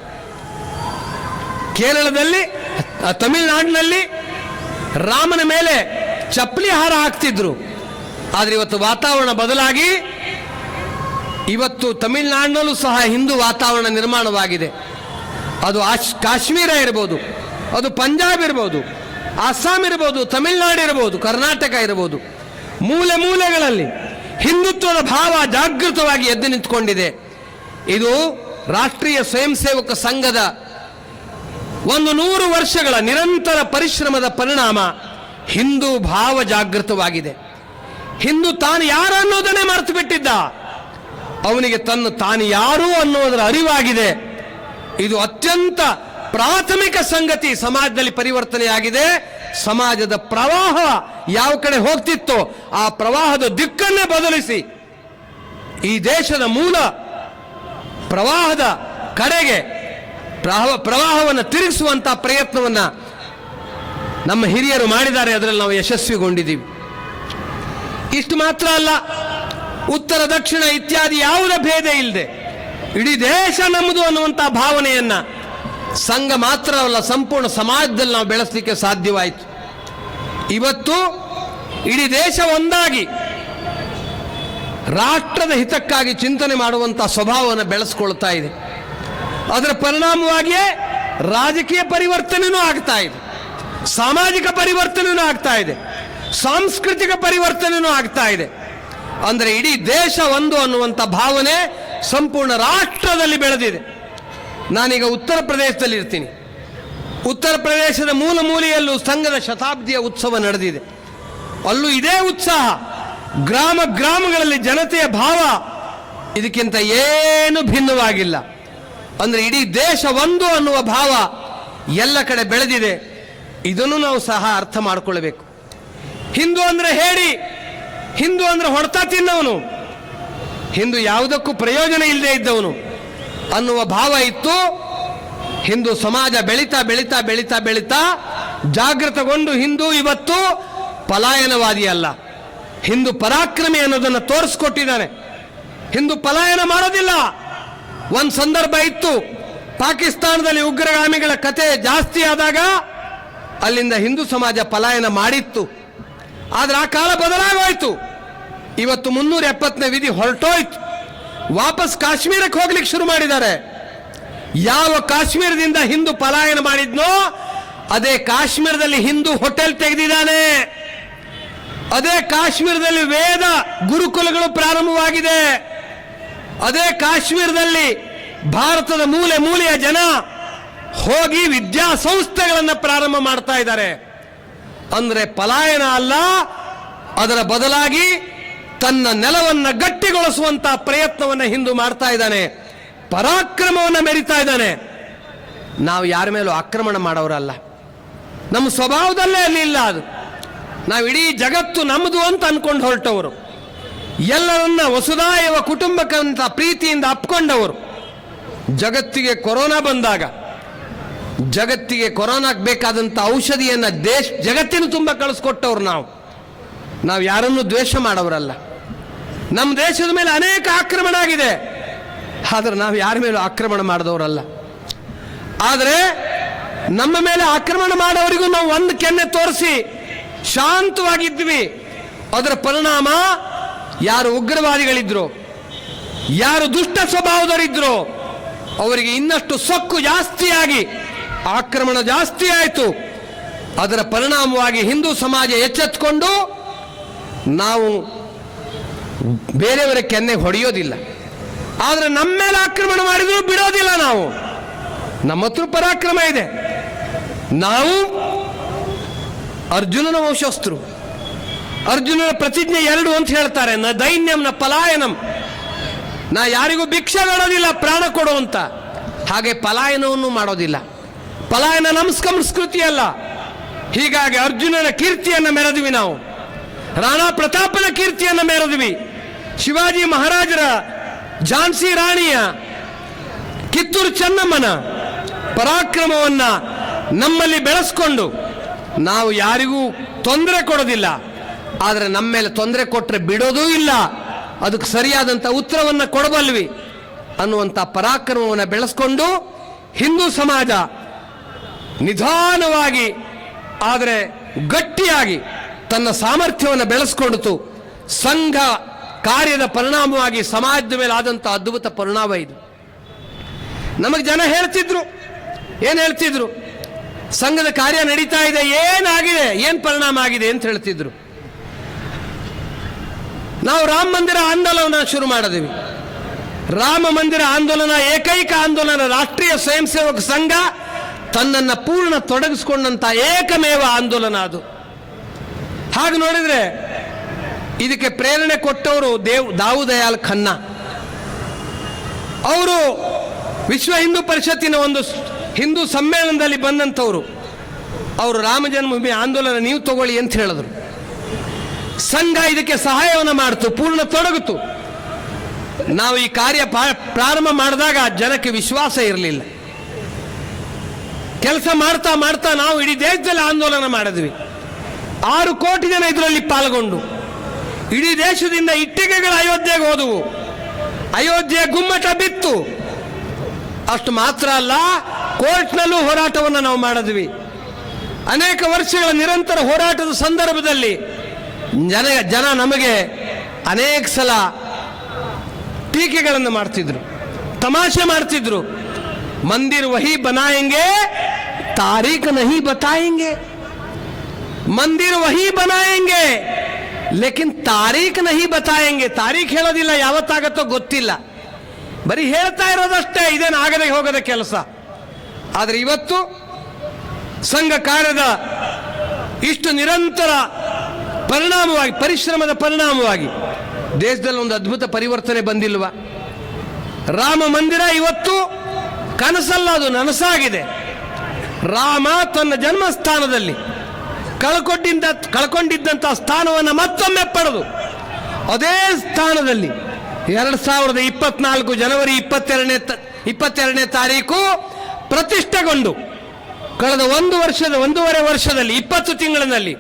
ಕೇರಳದಲ್ಲಿ, ತಮಿಳುನಾಡಿನಲ್ಲಿ ರಾಮನ ಮೇಲೆ ಚಪ್ಪಲಿ ಹಾರ ಹಾಕ್ತಿದ್ರು. ಆದರೆ ಇವತ್ತು ವಾತಾವರಣ ಬದಲಾಗಿ ಇವತ್ತು ತಮಿಳುನಾಡಿನಲ್ಲೂ ಸಹ ಹಿಂದೂ ವಾತಾವರಣ ನಿರ್ಮಾಣವಾಗಿದೆ. ಅದು ಕಾಶ್ಮೀರ ಇರ್ಬೋದು, ಅದು ಪಂಜಾಬ್ ಇರ್ಬೋದು, ಅಸ್ಸಾಂ ಇರ್ಬೋದು, ತಮಿಳುನಾಡು ಇರ್ಬೋದು, ಕರ್ನಾಟಕ ಇರ್ಬೋದು, ಮೂಲೆ ಮೂಲೆಗಳಲ್ಲಿ ಹಿಂದುತ್ವದ ಭಾವ ಜಾಗೃತವಾಗಿ ಎದ್ದು ನಿಂತುಕೊಂಡಿದೆ. ಇದು ರಾಷ್ಟ್ರೀಯ ಸ್ವಯಂ ಸೇವಕ ಸಂಘದ 100 ವರ್ಷಗಳ ನಿರಂತರ ಪರಿಶ್ರಮದ ಪರಿಣಾಮ. ಹಿಂದೂ ಭಾವ ಜಾಗೃತವಾಗಿದೆ. ಹಿಂದೂ ತಾನು ಯಾರು ಅನ್ನೋದನ್ನೇ ಮರೆತು ಬಿಟ್ಟಿದ್ದ, ಅವನಿಗೆ ತಾನು ಯಾರು ಅನ್ನೋದರ ಅರಿವಾಗಿದೆ. ಇದು ಅತ್ಯಂತ ಪ್ರಾಥಮಿಕ ಸಂಗತಿ. ಸಮಾಜದಲ್ಲಿ ಪರಿವರ್ತನೆಯಾಗಿದೆ. ಸಮಾಜದ ಪ್ರವಾಹ ಯಾವ ಕಡೆ ಹೋಗ್ತಿತ್ತೋ ಆ ಪ್ರವಾಹದ ದಿಕ್ಕನ್ನೇ ಬದಲಿಸಿ ಈ ದೇಶದ ಮೂಲ ಪ್ರವಾಹದ ಕಡೆಗೆ ಪ್ರವಾಹವನ್ನು ತಿರುಗಿಸುವಂತ ಪ್ರಯತ್ನವನ್ನ ನಮ್ಮ ಹಿರಿಯರು ಮಾಡಿದ್ದಾರೆ. ಅದರಲ್ಲಿ ನಾವು ಯಶಸ್ವಿಗೊಂಡಿದ್ದೀವಿ. ಇಷ್ಟು ಮಾತ್ರ ಅಲ್ಲ, ಉತ್ತರ ದಕ್ಷಿಣ ಇತ್ಯಾದಿ ಯಾವುದೇ ಭೇದ ಇಲ್ಲದೆ ಇಡೀ ದೇಶ ನಮ್ಮದು ಅನ್ನುವಂಥ ಭಾವನೆಯನ್ನ ಸಂಘ ಮಾತ್ರವಲ್ಲ, ಸಂಪೂರ್ಣ ಸಮಾಜದಲ್ಲಿ ನಾವು ಬೆಳೆಸಲಿಕ್ಕೆ ಸಾಧ್ಯವಾಯಿತು. ಇವತ್ತು ಇಡೀ ದೇಶ ಒಂದಾಗಿ ರಾಷ್ಟ್ರದ ಹಿತಕ್ಕಾಗಿ ಚಿಂತನೆ ಮಾಡುವಂಥ ಸ್ವಭಾವವನ್ನು ಬೆಳೆಸ್ಕೊಳ್ತಾ ಇದೆ. ಅದರ ಪರಿಣಾಮವಾಗಿಯೇ ರಾಜಕೀಯ ಪರಿವರ್ತನೆಯೂ ಆಗ್ತಾ ಇದೆ, ಸಾಮಾಜಿಕ ಪರಿವರ್ತನೆಯೂ ಆಗ್ತಾ ಇದೆ, ಸಾಂಸ್ಕೃತಿಕ ಪರಿವರ್ತನೆಯೂ ಆಗ್ತಾ ಇದೆ. ಅಂದರೆ ಇಡೀ ದೇಶ ಒಂದು ಅನ್ನುವಂಥ ಭಾವನೆ ಸಂಪೂರ್ಣ ರಾಷ್ಟ್ರದಲ್ಲಿ ಬೆಳೆದಿದೆ. ನಾನೀಗ ಉತ್ತರ ಪ್ರದೇಶದಲ್ಲಿ ಇರ್ತೀನಿ. ಉತ್ತರ ಪ್ರದೇಶದ ಮೂಲ ಮೂಲೆಯಲ್ಲೂ ಸಂಘದ ಶತಾಬ್ದಿಯ ಉತ್ಸವ ನಡೆದಿದೆ. ಅಲ್ಲೂ ಇದೇ ಉತ್ಸಾಹ, ಗ್ರಾಮ ಗ್ರಾಮಗಳಲ್ಲಿ ಜನತೆಯ ಭಾವ ಇದಕ್ಕಿಂತ ಏನು ಭಿನ್ನವಾಗಿಲ್ಲ. ಅಂದರೆ ಇಡೀ ದೇಶ ಒಂದು ಅನ್ನುವ ಭಾವ ಎಲ್ಲ ಕಡೆ ಬೆಳೆದಿದೆ. ಇದನ್ನು ನಾವು ಸಹ ಅರ್ಥ ಮಾಡಿಕೊಳ್ಳಬೇಕು. ಹಿಂದೂ ಅಂದ್ರೆ ಹೇಳಿ, ಹಿಂದೂ ಅಂದ್ರೆ ಹೊಡ್ತಾ ತಿನ್ನವನು, ಹಿಂದೂ ಯಾವುದಕ್ಕೂ ಪ್ರಯೋಜನ ಇಲ್ಲದೆ ಇದ್ದವನು ಅನ್ನುವ ಭಾವ ಇತ್ತು. ಹಿಂದೂ ಸಮಾಜ ಬೆಳೀತಾ ಬೆಳೀತಾ ಬೆಳೀತಾ ಬೆಳೀತಾ ಜಾಗೃತಗೊಂಡು ಹಿಂದೂ ಇವತ್ತು ಪಲಾಯನವಾದಿ ಅಲ್ಲ, ಹಿಂದೂ ಪರಾಕ್ರಮಿ ಅನ್ನೋದನ್ನು ತೋರಿಸ್ಕೊಟ್ಟಿದ್ದಾನೆ. ಹಿಂದೂ ಪಲಾಯನ ಮಾಡೋದಿಲ್ಲ. ಒಂದು ಸಂದರ್ಭ ಇತ್ತು, ಪಾಕಿಸ್ತಾನದಲ್ಲಿ ಉಗ್ರಗಾಮಿಗಳ ಕತೆ ಜಾಸ್ತಿ ಆದಾಗ ಅಲ್ಲಿಂದ ಹಿಂದೂ ಸಮಾಜ ಪಲಾಯನ ಮಾಡಿತ್ತು. ಆದರೆ ಆ ಕಾಲ ಬದಲಾಗೋಯ್ತು. ಇವತ್ತು 370ನೇ ವಿಧಿ ಹೊರಟೋಯ್ತು. ವಾಪಸ್ ಕಾಶ್ಮೀರಕ್ಕೆ ಹೋಗ್ಲಿಕ್ಕೆ ಶುರು ಮಾಡಿದ್ದಾರೆ. ಯಾವ ಕಾಶ್ಮೀರದಿಂದ ಹಿಂದೂ ಪಲಾಯನ ಮಾಡಿದ್ನೋ ಅದೇ ಕಾಶ್ಮೀರದಲ್ಲಿ ಹಿಂದೂ ಹೋಟೆಲ್ ತೆಗೆದಿದ್ದಾನೆ. ಅದೇ ಕಾಶ್ಮೀರದಲ್ಲಿ ವೇದ ಗುರುಕುಲಗಳು ಪ್ರಾರಂಭವಾಗಿದೆ. ಅದೇ ಕಾಶ್ಮೀರದಲ್ಲಿ ಭಾರತದ ಮೂಲೆ ಮೂಲೆಯ ಜನ ಹೋಗಿ ವಿದ್ಯಾಸಂಸ್ಥೆಗಳನ್ನು ಪ್ರಾರಂಭ ಮಾಡ್ತಾ ಇದ್ದಾರೆ. ಅಂದ್ರೆ ಪಲಾಯನ ಅಲ್ಲ, ಅದರ ಬದಲಾಗಿ ತನ್ನ ನೆಲವನ್ನು ಗಟ್ಟಿಗೊಳಿಸುವಂತ ಪ್ರಯತ್ನವನ್ನು ಹಿಂದೂ ಮಾಡ್ತಾ ಇದ್ದಾನೆ, ಪರಾಕ್ರಮವನ್ನು ಮೆರಿತಾ ಇದ್ದಾನೆ. ನಾವು ಯಾರ ಮೇಲೂ ಆಕ್ರಮಣ ಮಾಡೋರಲ್ಲ, ನಮ್ಮ ಸ್ವಭಾವದಲ್ಲೇ ಅಲ್ಲಿ ಇಲ್ಲ. ಅದು ನಾವು ಇಡೀ ಜಗತ್ತು ನಮ್ಮದು ಅಂತ ಅನ್ಕೊಂಡು ಹೊರಟವರು, ಎಲ್ಲರನ್ನ ವಸುದಾಯವ ಕುಟುಂಬಕ್ಕಂತ ಪ್ರೀತಿಯಿಂದ ಅಪ್ಕೊಂಡವರು. ಜಗತ್ತಿಗೆ ಕೊರೋನಾ ಬಂದಾಗ ಜಗತ್ತಿಗೆ ಕೊರೋನಾಕ್ಕೆ ಬೇಕಾದಂಥ ಔಷಧಿಯನ್ನು ಜಗತ್ತಿನ ತುಂಬ ಕಳಿಸ್ಕೊಟ್ಟವ್ರು. ನಾವು ಯಾರನ್ನು ದ್ವೇಷ ಮಾಡೋರಲ್ಲ. ನಮ್ಮ ದೇಶದ ಮೇಲೆ ಅನೇಕ ಆಕ್ರಮಣ ಆಗಿದೆ, ಆದರೆ ನಾವು ಯಾರ ಮೇಲೂ ಆಕ್ರಮಣ ಮಾಡಿದವರಲ್ಲ. ಆದರೆ ನಮ್ಮ ಮೇಲೆ ಆಕ್ರಮಣ ಮಾಡೋವರಿಗೂ ನಾವು ಒಂದು ಕೆನ್ನೆ ತೋರಿಸಿ ಶಾಂತವಾಗಿದ್ವಿ. ಅದರ ಪರಿಣಾಮ ಯಾರು ಉಗ್ರವಾದಿಗಳಿದ್ರು, ಯಾರು ದುಷ್ಟ ಸ್ವಭಾವದವರಿದ್ರು, ಅವರಿಗೆ ಇನ್ನಷ್ಟು ಸೊಕ್ಕು ಜಾಸ್ತಿಯಾಗಿ ಆಕ್ರಮಣ ಜಾಸ್ತಿ ಆಯಿತು. ಅದರ ಪರಿಣಾಮವಾಗಿ ಹಿಂದೂ ಸಮಾಜ ಎಚ್ಚೆತ್ತುಕೊಂಡು ನಾವು ಬೇರೆಯವರ ಕೆನ್ನೆಗೆ ಹೊಡೆಯೋದಿಲ್ಲ. ಆದರೆ ನಮ್ಮ ಮೇಲೆ ಆಕ್ರಮಣ ಮಾಡಿದ್ರು ಬಿಡೋದಿಲ್ಲ. ನಾವು ನಮ್ಮ ಹತ್ರ ಪರಾಕ್ರಮ ಇದೆ. ನಾವು ಅರ್ಜುನನ ವಂಶಸ್ಥರು. ಅರ್ಜುನನ ಪ್ರತಿಜ್ಞೆ 2 ಅಂತ ಹೇಳ್ತಾರೆ, ನ ದೈನ್ಯಂ ನ ಪಲಾಯನಂ. ನಾ ಯಾರಿಗೂ ಭಿಕ್ಷೆ ಬೇಡೋದಿಲ್ಲ, ಪ್ರಾಣ ಕೊಡು ಅಂತ. ಹಾಗೆ ಪಲಾಯನವನ್ನು ಮಾಡೋದಿಲ್ಲ. ಪಲಾಯನ ನಮ್ಮ ಸಂಸ್ಕೃತಿ ಅಲ್ಲ. ಹೀಗಾಗಿ ಅರ್ಜುನನ ಕೀರ್ತಿಯನ್ನು ಮೆರೆದ್ವಿ ನಾವು. ರಾಣಾ ಪ್ರತಾಪನ ಕೀರ್ತಿಯನ್ನು ಮೆರೆದ್ವಿ. ಶಿವಾಜಿ ಮಹಾರಾಜರ, ಝಾನ್ಸಿ ರಾಣಿಯ, ಕಿತ್ತೂರು ಚೆನ್ನಮ್ಮನ ಪರಾಕ್ರಮವನ್ನ ನಮ್ಮಲ್ಲಿ ಬೆಳೆಸ್ಕೊಂಡು ನಾವು ಯಾರಿಗೂ ತೊಂದರೆ ಕೊಡೋದಿಲ್ಲ. ಆದರೆ ನಮ್ಮ ಮೇಲೆ ತೊಂದರೆ ಕೊಟ್ಟರೆ ಬಿಡೋದೂ ಇಲ್ಲ, ಅದಕ್ಕೆ ಸರಿಯಾದಂಥ ಉತ್ತರವನ್ನು ಕೊಡಬಲ್ವಿ ಅನ್ನುವಂಥ ಪರಾಕ್ರಮವನ್ನು ಬೆಳೆಸ್ಕೊಂಡು ಹಿಂದೂ ಸಮಾಜ ನಿಧಾನವಾಗಿ ಆದರೆ ಗಟ್ಟಿಯಾಗಿ ತನ್ನ ಸಾಮರ್ಥ್ಯವನ್ನು ಬೆಳೆಸ್ಕೊಂಡಿತು. ಸಂಘ ಕಾರ್ಯದ ಪರಿಣಾಮವಾಗಿ ಸಮಾಜದ ಮೇಲೆ ಆದಂಥ ಅದ್ಭುತ ಪರಿಣಾಮ ಇದು. ನಮಗೆ ಜನ ಹೇಳ್ತಿದ್ರು, ಏನು ಹೇಳ್ತಿದ್ರು? ಸಂಘದ ಕಾರ್ಯ ನಡೀತಾ ಇದೆ, ಏನಾಗಿದೆ, ಏನು ಪರಿಣಾಮ ಆಗಿದೆ ಅಂತ ಹೇಳ್ತಿದ್ರು. ನಾವು ರಾಮ ಮಂದಿರ ಆಂದೋಲನ ಶುರು ಮಾಡಿದ್ವಿ. ರಾಮ ಮಂದಿರ ಆಂದೋಲನ ಏಕೈಕ ಆಂದೋಲನ. ರಾಷ್ಟ್ರೀಯ ಸ್ವಯಂ ಸೇವಕ ಸಂಘ ತನ್ನನ್ನು ಪೂರ್ಣ ತೊಡಗಿಸಿಕೊಂಡಂತ ಏಕಮೇವ ಆಂದೋಲನ ಅದು. ಹಾಗೆ ನೋಡಿದ್ರೆ ಇದಕ್ಕೆ ಪ್ರೇರಣೆ ಕೊಟ್ಟವರು ದಾವುದಯಾಲ್ ಖನ್ನಾ. ಅವರು ವಿಶ್ವ ಹಿಂದೂ ಪರಿಷತ್ತಿನ ಒಂದು ಹಿಂದೂ ಸಮ್ಮೇಳನದಲ್ಲಿ ಬಂದಂಥವ್ರು. ಅವರು ರಾಮ ಜನ್ಮಭೂಮಿ ಆಂದೋಲನ ನೀವು ತಗೊಳ್ಳಿ ಅಂತ ಹೇಳಿದ್ರು. ಸಂಘ ಇದಕ್ಕೆ ಸಹಾಯವನ್ನು ಮಾಡಿತು, ಪೂರ್ಣ ತೊಡಗಿತು. ನಾವು ಈ ಕಾರ್ಯ ಪ್ರಾರಂಭ ಮಾಡಿದಾಗ ಜನಕ್ಕೆ ವಿಶ್ವಾಸ ಇರಲಿಲ್ಲ. ಕೆಲಸ ಮಾಡ್ತಾ ಮಾಡ್ತಾ ನಾವು ಇಡೀ ದೇಶದಲ್ಲಿ ಆಂದೋಲನ ಮಾಡಿದ್ವಿ. 6 ಕೋಟಿ ಜನ ಇದರಲ್ಲಿ ಪಾಲ್ಗೊಂಡು ಇಡೀ ದೇಶದಿಂದ ಇಟ್ಟಿಗೆಗಳು ಅಯೋಧ್ಯೆಗೆ ಹೋದವು. ಅಯೋಧ್ಯೆ ಗುಮ್ಮಟ ಬಿತ್ತು. ಅಷ್ಟು ಮಾತ್ರ ಅಲ್ಲ, ಕೋರ್ಟ್ನಲ್ಲೂ ಹೋರಾಟವನ್ನು ನಾವು ಮಾಡಿದ್ವಿ. ಅನೇಕ ವರ್ಷಗಳ ನಿರಂತರ ಹೋರಾಟದ ಸಂದರ್ಭದಲ್ಲಿ ಜನ ನಮಗೆ ಅನೇಕ ಸಲ ಟೀಕೆಗಳನ್ನು ಮಾಡ್ತಿದ್ರು, ತಮಾಷೆ ಮಾಡ್ತಿದ್ರು. ಮಂದಿರ್ ವಹಿ ಬನಾಯೆಂಗೆ, ತಾರೀಖ್ ನಹಿ ಬತಾಯೆಂಗೆ. ಮಂದಿರ್ ವಹಿ ಬನಾಯೆಂಗೆ, ಲೇಕಿನ್ ತಾರೀಖ್ ನಹಿ ಬತಾಯೆಂಗೆ. ತಾರೀಖ್ ಹೇಳೋದಿಲ್ಲ, ಯಾವತ್ತಾಗತ್ತೋ ಗೊತ್ತಿಲ್ಲ. ಬರೀ ಹೇಳ್ತಾ ಇರೋದಷ್ಟೇ, ಇದೇನು ಆಗದೆ ಹೋಗದ ಕೆಲಸ. ಆದರೆ ಇವತ್ತು ಸಂಘ ಕಾರ್ಯದ ಇಷ್ಟು ನಿರಂತರ ಪರಿಣಾಮವಾಗಿ, ಪರಿಶ್ರಮದ ಪರಿಣಾಮವಾಗಿ ದೇಶದಲ್ಲಿ ಒಂದು ಅದ್ಭುತ ಪರಿವರ್ತನೆ ಬಂದಿಲ್ವಾ? ರಾಮ ಮಂದಿರ ಇವತ್ತು ಕನಸಲ್ಲ, ಅದು ನನಸಾಗಿದೆ. ರಾಮ ತನ್ನ ಜನ್ಮಸ್ಥಾನದಲ್ಲಿ ಕಳ್ಕೊಂಡಿದ್ದಂಥ ಸ್ಥಾನವನ್ನು ಮತ್ತೊಮ್ಮೆ ಪಡೆದು ಅದೇ ಸ್ಥಾನದಲ್ಲಿ 2024 ಜನವರಿ 22ನೇ ತಾರೀಕು ಪ್ರತಿಷ್ಠೆಗೊಂಡು ಕಳೆದ 1.5 ವರ್ಷದಲ್ಲಿ 20 ತಿಂಗಳಿನಲ್ಲಿ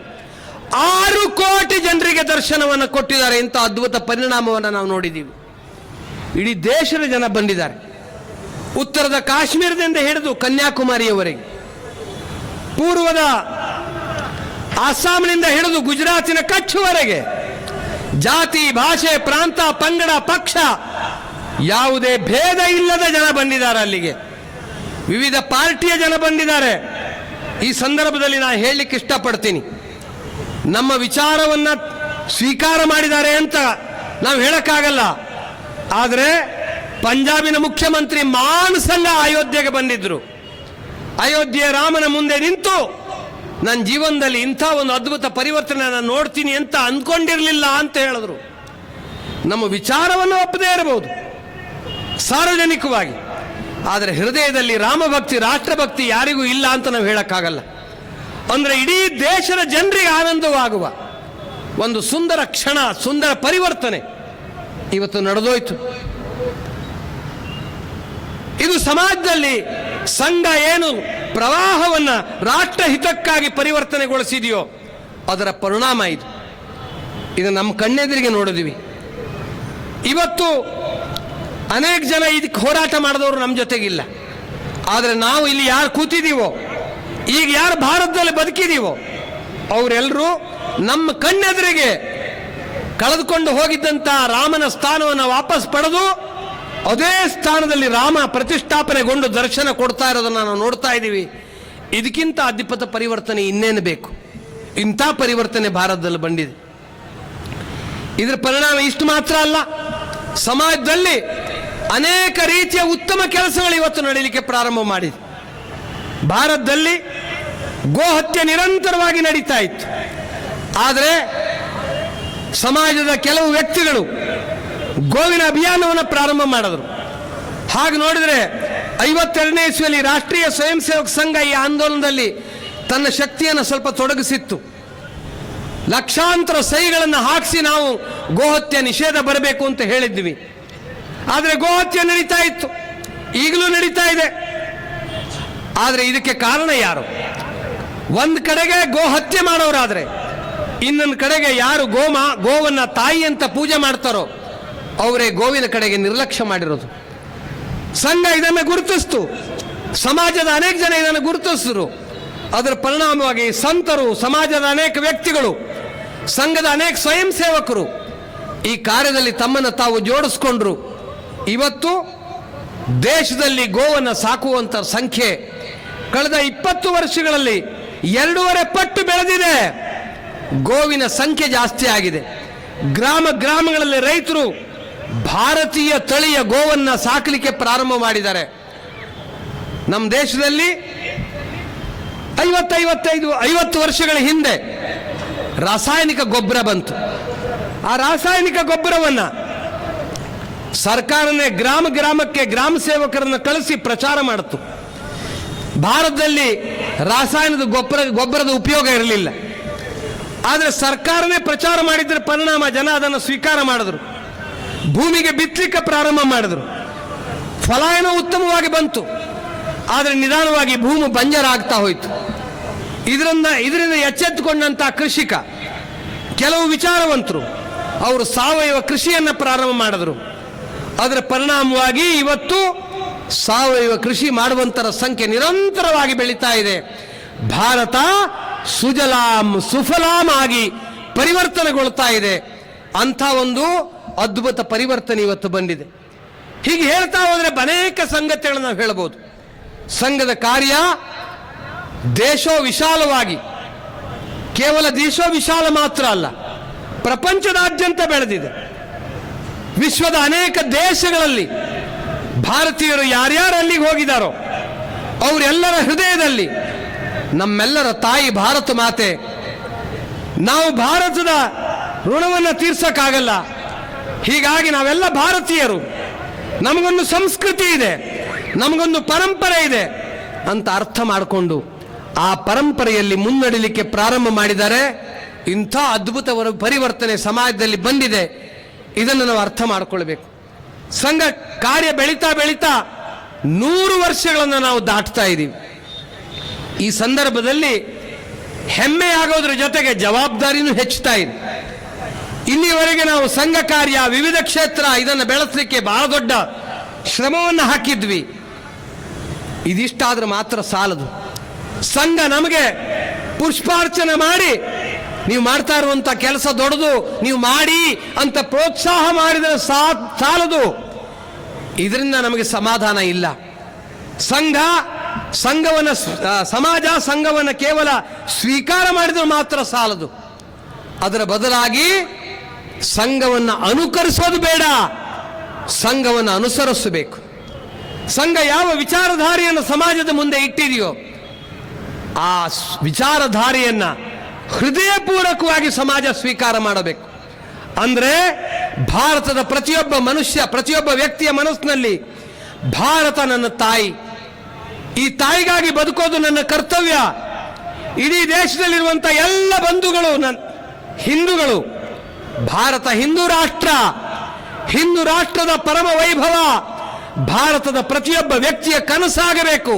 6 ಕೋಟಿ ಜನರಿಗೆ ದರ್ಶನವನ್ನು ಕೊಟ್ಟಿದ್ದಾರೆ. ಇಂಥ ಅದ್ಭುತ ಪರಿಣಾಮವನ್ನು ನಾವು ನೋಡಿದ್ದೀವಿ. ಇಡೀ ದೇಶದ ಜನ ಬಂದಿದ್ದಾರೆ. ಉತ್ತರದ ಕಾಶ್ಮೀರದಿಂದ ಹಿಡಿದು ಕನ್ಯಾಕುಮಾರಿಯವರೆಗೆ, ಪೂರ್ವದ ಅಸ್ಸಾಂನಿಂದ ಹಿಡಿದು ಗುಜರಾತಿನ ಕಚ್ವರೆಗೆ, ಜಾತಿ, ಭಾಷೆ, ಪ್ರಾಂತ, ಪಂಗಡ, ಪಕ್ಷ ಯಾವುದೇ ಭೇದ ಇಲ್ಲದ ಜನ ಬಂದಿದ್ದಾರೆ. ಅಲ್ಲಿಗೆ ವಿವಿಧ ಪಾರ್ಟಿಯ ಜನ ಬಂದಿದ್ದಾರೆ. ಈ ಸಂದರ್ಭದಲ್ಲಿ ನಾನು ಹೇಳಲಿಕ್ಕೆ ಇಷ್ಟಪಡ್ತೀನಿ, ನಮ್ಮ ವಿಚಾರವನ್ನು ಸ್ವೀಕಾರ ಮಾಡಿದ್ದಾರೆ ಅಂತ ನಾವು ಹೇಳಕ್ಕಾಗಲ್ಲ. ಆದರೆ ಪಂಜಾಬಿನ ಮುಖ್ಯಮಂತ್ರಿ ಮಾನ್ ಸಂಘ ಅಯೋಧ್ಯೆಗೆ ಬಂದಿದ್ರು. ಅಯೋಧ್ಯೆ ರಾಮನ ಮುಂದೆ ನಿಂತು ನನ್ನ ಜೀವನದಲ್ಲಿ ಇಂಥ ಒಂದು ಅದ್ಭುತ ಪರಿವರ್ತನೆ ನಾನು ನೋಡ್ತೀನಿ ಅಂತ ಅಂದ್ಕೊಂಡಿರಲಿಲ್ಲ ಅಂತ ಹೇಳಿದ್ರು. ನಮ್ಮ ವಿಚಾರವನ್ನು ಒಪ್ಪದೇ ಇರಬಹುದು ಸಾರ್ವಜನಿಕವಾಗಿ, ಆದರೆ ಹೃದಯದಲ್ಲಿ ರಾಮಭಕ್ತಿ, ರಾಷ್ಟ್ರಭಕ್ತಿ ಯಾರಿಗೂ ಇಲ್ಲ ಅಂತ ನಾವು ಹೇಳಕ್ಕಾಗಲ್ಲ. ಅಂದರೆ ಇಡೀ ದೇಶದ ಜನರಿಗೆ ಆನಂದವಾಗುವ ಒಂದು ಸುಂದರ ಕ್ಷಣ, ಸುಂದರ ಪರಿವರ್ತನೆ ಇವತ್ತು ನಡೆದೋಯ್ತು. ಇದು ಸಮಾಜದಲ್ಲಿ ಸಂಘ ಏನು ಪ್ರವಾಹವನ್ನು ರಾಷ್ಟ್ರ ಹಿತಕ್ಕಾಗಿ ಪರಿವರ್ತನೆಗೊಳಿಸಿದೆಯೋ ಅದರ ಪರಿಣಾಮ ಇದು. ಇದು ನಮ್ಮ ಕಣ್ಣೆದುರಿಗೆ ನೋಡಿದ್ವಿ. ಇವತ್ತು ಅನೇಕ ಜನ ಇದಕ್ಕೆ ಹೋರಾಟ ಮಾಡಿದವರು ನಮ್ಮ ಜೊತೆಗಿಲ್ಲ. ಆದರೆ ನಾವು ಇಲ್ಲಿ ಯಾರು ಕೂತಿದ್ದೀವೋ ಈಗ ಯಾರು ಭಾರತದಲ್ಲಿ ಬದುಕಿದೀವೋ ಅವರೆಲ್ಲರೂ ನಮ್ಮ ಕಣ್ಣೆದುರಿಗೆ ಕಳೆದುಕೊಂಡು ಹೋಗಿದ್ದಂಥ ರಾಮನ ಸ್ಥಾನವನ್ನು ವಾಪಸ್ ಪಡೆದು ಅದೇ ಸ್ಥಾನದಲ್ಲಿ ರಾಮ ಪ್ರತಿಷ್ಠಾಪನೆಗೊಂಡು ದರ್ಶನ ಕೊಡ್ತಾ ಇರೋದನ್ನು ನಾವು ನೋಡ್ತಾ ಇದ್ದೀವಿ. ಇದಕ್ಕಿಂತ ಅದ್ಭುತ ಪರಿವರ್ತನೆ ಇನ್ನೇನು ಬೇಕು? ಇಂಥ ಪರಿವರ್ತನೆ ಭಾರತದಲ್ಲಿ ಬಂದಿದೆ. ಇದರ ಪರಿಣಾಮ ಇಷ್ಟು ಮಾತ್ರ ಅಲ್ಲ, ಸಮಾಜದಲ್ಲಿ ಅನೇಕ ರೀತಿಯ ಉತ್ತಮ ಕೆಲಸಗಳು ಇವತ್ತು ನಡೀಲಿಕ್ಕೆ ಪ್ರಾರಂಭ ಮಾಡಿದೆ. ಭಾರತದಲ್ಲಿ ಗೋಹತ್ಯೆ ನಿರಂತರವಾಗಿ ನಡೀತಾ ಇತ್ತು. ಆದರೆ ಸಮಾಜದ ಕೆಲವು ವ್ಯಕ್ತಿಗಳು ಗೋವಿನ ಅಭಿಯಾನವನ್ನು ಪ್ರಾರಂಭ ಮಾಡಿದ್ರು. ಹಾಗೆ ನೋಡಿದರೆ 52ನೇ ಇಸ್ವಿಯಲ್ಲಿ ರಾಷ್ಟ್ರೀಯ ಸ್ವಯಂ ಸೇವಕ ಸಂಘ ಈ ಆಂದೋಲನದಲ್ಲಿ ತನ್ನ ಶಕ್ತಿಯನ್ನು ಸ್ವಲ್ಪ ತೊಡಗಿಸಿತ್ತು. ಲಕ್ಷಾಂತರ ಸಹಿಗಳನ್ನು ಹಾಕಿಸಿ ನಾವು ಗೋಹತ್ಯೆ ನಿಷೇಧ ಬರಬೇಕು ಅಂತ ಹೇಳಿದ್ವಿ. ಆದರೆ ಗೋಹತ್ಯೆ ನಡೀತಾ ಇತ್ತು, ಈಗಲೂ ನಡೀತಾ ಇದೆ. ಆದರೆ ಇದಕ್ಕೆ ಕಾರಣ ಯಾರು? ಒಂದು ಕಡೆಗೆ ಗೋಹತ್ಯೆ ಮಾಡೋರಾದ್ರೆ ಇನ್ನೊಂದು ಕಡೆಗೆ ಯಾರು ಗೋವನ್ನು ತಾಯಿ ಅಂತ ಪೂಜೆ ಮಾಡ್ತಾರೋ ಅವರೇ ಗೋವಿನ ಕಡೆಗೆ ನಿರ್ಲಕ್ಷ್ಯ ಮಾಡಿರೋದು. ಸಂಘ ಇದನ್ನು ಗುರುತಿಸ್ತು, ಸಮಾಜದ ಅನೇಕ ಜನ ಇದನ್ನು ಗುರುತಿಸಿದ್ರು. ಅದರ ಪರಿಣಾಮವಾಗಿ ಸಂತರು, ಸಮಾಜದ ಅನೇಕ ವ್ಯಕ್ತಿಗಳು, ಸಂಘದ ಅನೇಕ ಸ್ವಯಂ ಸೇವಕರು ಈ ಕಾರ್ಯದಲ್ಲಿ ತಮ್ಮನ್ನು ತಾವು ಜೋಡಿಸ್ಕೊಂಡ್ರು. ಇವತ್ತು ದೇಶದಲ್ಲಿ ಗೋವನ್ನು ಸಾಕುವಂಥ ಸಂಖ್ಯೆ ಕಳೆದ 20 ವರ್ಷಗಳಲ್ಲಿ 2.5 ಪಟ್ಟು ಬೆಳೆದಿದೆ. ಗೋವಿನ ಸಂಖ್ಯೆ ಜಾಸ್ತಿ ಆಗಿದೆ. ಗ್ರಾಮಗಳಲ್ಲಿ ರೈತರು ಭಾರತೀಯ ತಳಿಯ ಗೋವನ್ನು ಸಾಕಲಿಕ್ಕೆ ಪ್ರಾರಂಭ ಮಾಡಿದ್ದಾರೆ. ನಮ್ಮ ದೇಶದಲ್ಲಿ 50 ವರ್ಷಗಳ ಹಿಂದೆ ರಾಸಾಯನಿಕ ಗೊಬ್ಬರ ಬಂತು. ಆ ರಾಸಾಯನಿಕ ಗೊಬ್ಬರವನ್ನು ಸರ್ಕಾರನೇ ಗ್ರಾಮಕ್ಕೆ ಗ್ರಾಮ ಸೇವಕರನ್ನು ಕಳಿಸಿ ಪ್ರಚಾರ ಮಾಡಿತು. ಭಾರತದಲ್ಲಿ ರಾಸಾಯನಿಕ ಗೊಬ್ಬರದ ಉಪಯೋಗ ಇರಲಿಲ್ಲ. ಆದರೆ ಸರ್ಕಾರನೇ ಪ್ರಚಾರ ಮಾಡಿದ್ರ ಪರಿಣಾಮ ಜನ ಅದನ್ನು ಸ್ವೀಕಾರ ಮಾಡಿದ್ರು. ಭೂಮಿಗೆ ಬಿತ್ತಲಿಕ್ಕೆ ಪ್ರಾರಂಭ ಮಾಡಿದ್ರು. ಫಲಾಯನ ಉತ್ತಮವಾಗಿ ಬಂತು. ಆದರೆ ನಿಧಾನವಾಗಿ ಭೂಮಿ ಬಂಜರ ಆಗ್ತಾ ಹೋಯಿತು. ಇದರಿಂದ ಎಚ್ಚೆತ್ತುಕೊಂಡಂಥ ಕೃಷಿಕ, ಕೆಲವು ವಿಚಾರವಂತರು ಅವರು ಸಾವಯವ ಕೃಷಿಯನ್ನು ಪ್ರಾರಂಭ ಮಾಡಿದ್ರು. ಅದರ ಪರಿಣಾಮವಾಗಿ ಇವತ್ತು ಸಾವಯವ ಕೃಷಿ ಮಾಡುವಂತರ ಸಂಖ್ಯೆ ನಿರಂತರವಾಗಿ ಬೆಳೀತಾ ಇದೆ. ಭಾರತ ಸುಜಲಾಂ ಸುಫಲಾಂ ಆಗಿ ಪರಿವರ್ತನೆಗೊಳ್ತಾ ಇದೆ. ಅಂಥ ಒಂದು ಅದ್ಭುತ ಪರಿವರ್ತನೆ ಇವತ್ತು ಬಂದಿದೆ. ಹೀಗೆ ಹೇಳ್ತಾ ಹೋದರೆ ಅನೇಕ ಸಂಗತಿಗಳನ್ನು ನಾವು ಹೇಳ್ಬೋದು. ಸಂಘದ ಕಾರ್ಯ ದೇಶೋ ವಿಶಾಲವಾಗಿ, ಕೇವಲ ದೇಶೋ ವಿಶಾಲ ಮಾತ್ರ ಅಲ್ಲ, ಪ್ರಪಂಚದಾದ್ಯಂತ ಬೆಳೆದಿದೆ. ವಿಶ್ವದ ಅನೇಕ ದೇಶಗಳಲ್ಲಿ ಭಾರತೀಯರು ಯಾರ್ಯಾರು ಅಲ್ಲಿಗೆ ಹೋಗಿದಾರೋ ಅವರೆಲ್ಲರ ಹೃದಯದಲ್ಲಿ ನಮ್ಮೆಲ್ಲರ ತಾಯಿ ಭಾರತ ಮಾತೆ. ನಾವು ಭಾರತದ ಋಣವನ್ನು ತೀರ್ಸಕ್ಕಾಗಲ್ಲ. ಹೀಗಾಗಿ ನಾವೆಲ್ಲ ಭಾರತೀಯರು, ನಮಗೊಂದು ಸಂಸ್ಕೃತಿ ಇದೆ, ನಮಗೊಂದು ಪರಂಪರೆ ಇದೆ ಅಂತ ಅರ್ಥ ಮಾಡಿಕೊಂಡು ಆ ಪರಂಪರೆಯಲ್ಲಿ ಮುನ್ನಡೆಯಲಿಕ್ಕೆ ಪ್ರಾರಂಭ ಮಾಡಿದ್ದಾರೆ. ಇಂಥ ಅದ್ಭುತ ಪರಿವರ್ತನೆ ಸಮಾಜದಲ್ಲಿ ಬಂದಿದೆ. ಇದನ್ನು ನಾವು ಅರ್ಥ ಮಾಡಿಕೊಳ್ಬೇಕು. ಸಂಘ ಕಾರ್ಯ ಬೆಳೀತಾ 100 ವರ್ಷಗಳನ್ನು ನಾವು ದಾಟ್ತಾ ಇದ್ದೀವಿ. ಈ ಸಂದರ್ಭದಲ್ಲಿ ಹೆಮ್ಮೆಯಾಗೋದ್ರ ಜೊತೆಗೆ ಜವಾಬ್ದಾರಿನೂ ಹೆಚ್ಚುತ್ತಾ ಇದೆ. ಇಲ್ಲಿವರೆಗೆ ನಾವು ಸಂಘ ಕಾರ್ಯ, ವಿವಿಧ ಕ್ಷೇತ್ರ ಇದನ್ನು ಬೆಳೆಸಲಿಕ್ಕೆ ಬಹಳ ದೊಡ್ಡ ಶ್ರಮವನ್ನು ಹಾಕಿದ್ವಿ. ಇದಿಷ್ಟಾದ್ರೆ ಮಾತ್ರ ಸಾಲದು. ಸಂಘ ನಮಗೆ ಪುಷ್ಪಾರ್ಚನೆ ಮಾಡಿ ನೀವು ಮಾಡ್ತಾ ಇರುವಂಥ ಕೆಲಸ ದೊಡ್ಡದು, ನೀವು ಮಾಡಿ ಅಂತ ಪ್ರೋತ್ಸಾಹ ಮಾಡಿದರೆ ಸಾಲದು. ಇದರಿಂದ ನಮಗೆ ಸಮಾಧಾನ ಇಲ್ಲ. ಸಮಾಜ ಸಂಘವನ್ನು ಕೇವಲ ಸ್ವೀಕಾರ ಮಾಡಿದರೆ ಮಾತ್ರ ಸಾಲದು. ಅದರ ಬದಲಾಗಿ ಸಂಘವನ್ನು ಅನುಕರಿಸೋದು ಬೇಡ, ಸಂಘವನ್ನು ಅನುಸರಿಸಬೇಕು. ಸಂಘ ಯಾವ ವಿಚಾರಧಾರೆಯನ್ನು ಸಮಾಜದ ಮುಂದೆ ಇಟ್ಟಿದೆಯೋ ಆ ವಿಚಾರಧಾರೆಯನ್ನ ಹೃದಯಪೂರ್ವಕವಾಗಿ ಸಮಾಜ ಸ್ವೀಕಾರ ಮಾಡಬೇಕು. ಅಂದರೆ ಭಾರತದ ಪ್ರತಿಯೊಬ್ಬ ಮನುಷ್ಯ, ಪ್ರತಿಯೊಬ್ಬ ವ್ಯಕ್ತಿಯ ಮನಸ್ಸಿನಲ್ಲಿ ಭಾರತ ನನ್ನ ತಾಯಿ, ಈ ತಾಯಿಗಾಗಿ ಬದುಕೋದು ನನ್ನ ಕರ್ತವ್ಯ. ಇಡೀ ದೇಶದಲ್ಲಿರುವಂಥ ಎಲ್ಲ ಬಂಧುಗಳು ಹಿಂದೂಗಳು. ಭಾರತ ಹಿಂದೂ ರಾಷ್ಟ್ರ, ಹಿಂದೂ ರಾಷ್ಟ್ರದ ಪರಮ ವೈಭವ ಭಾರತದ ಪ್ರತಿಯೊಬ್ಬ ವ್ಯಕ್ತಿಯ ಕನಸಾಗಬೇಕು.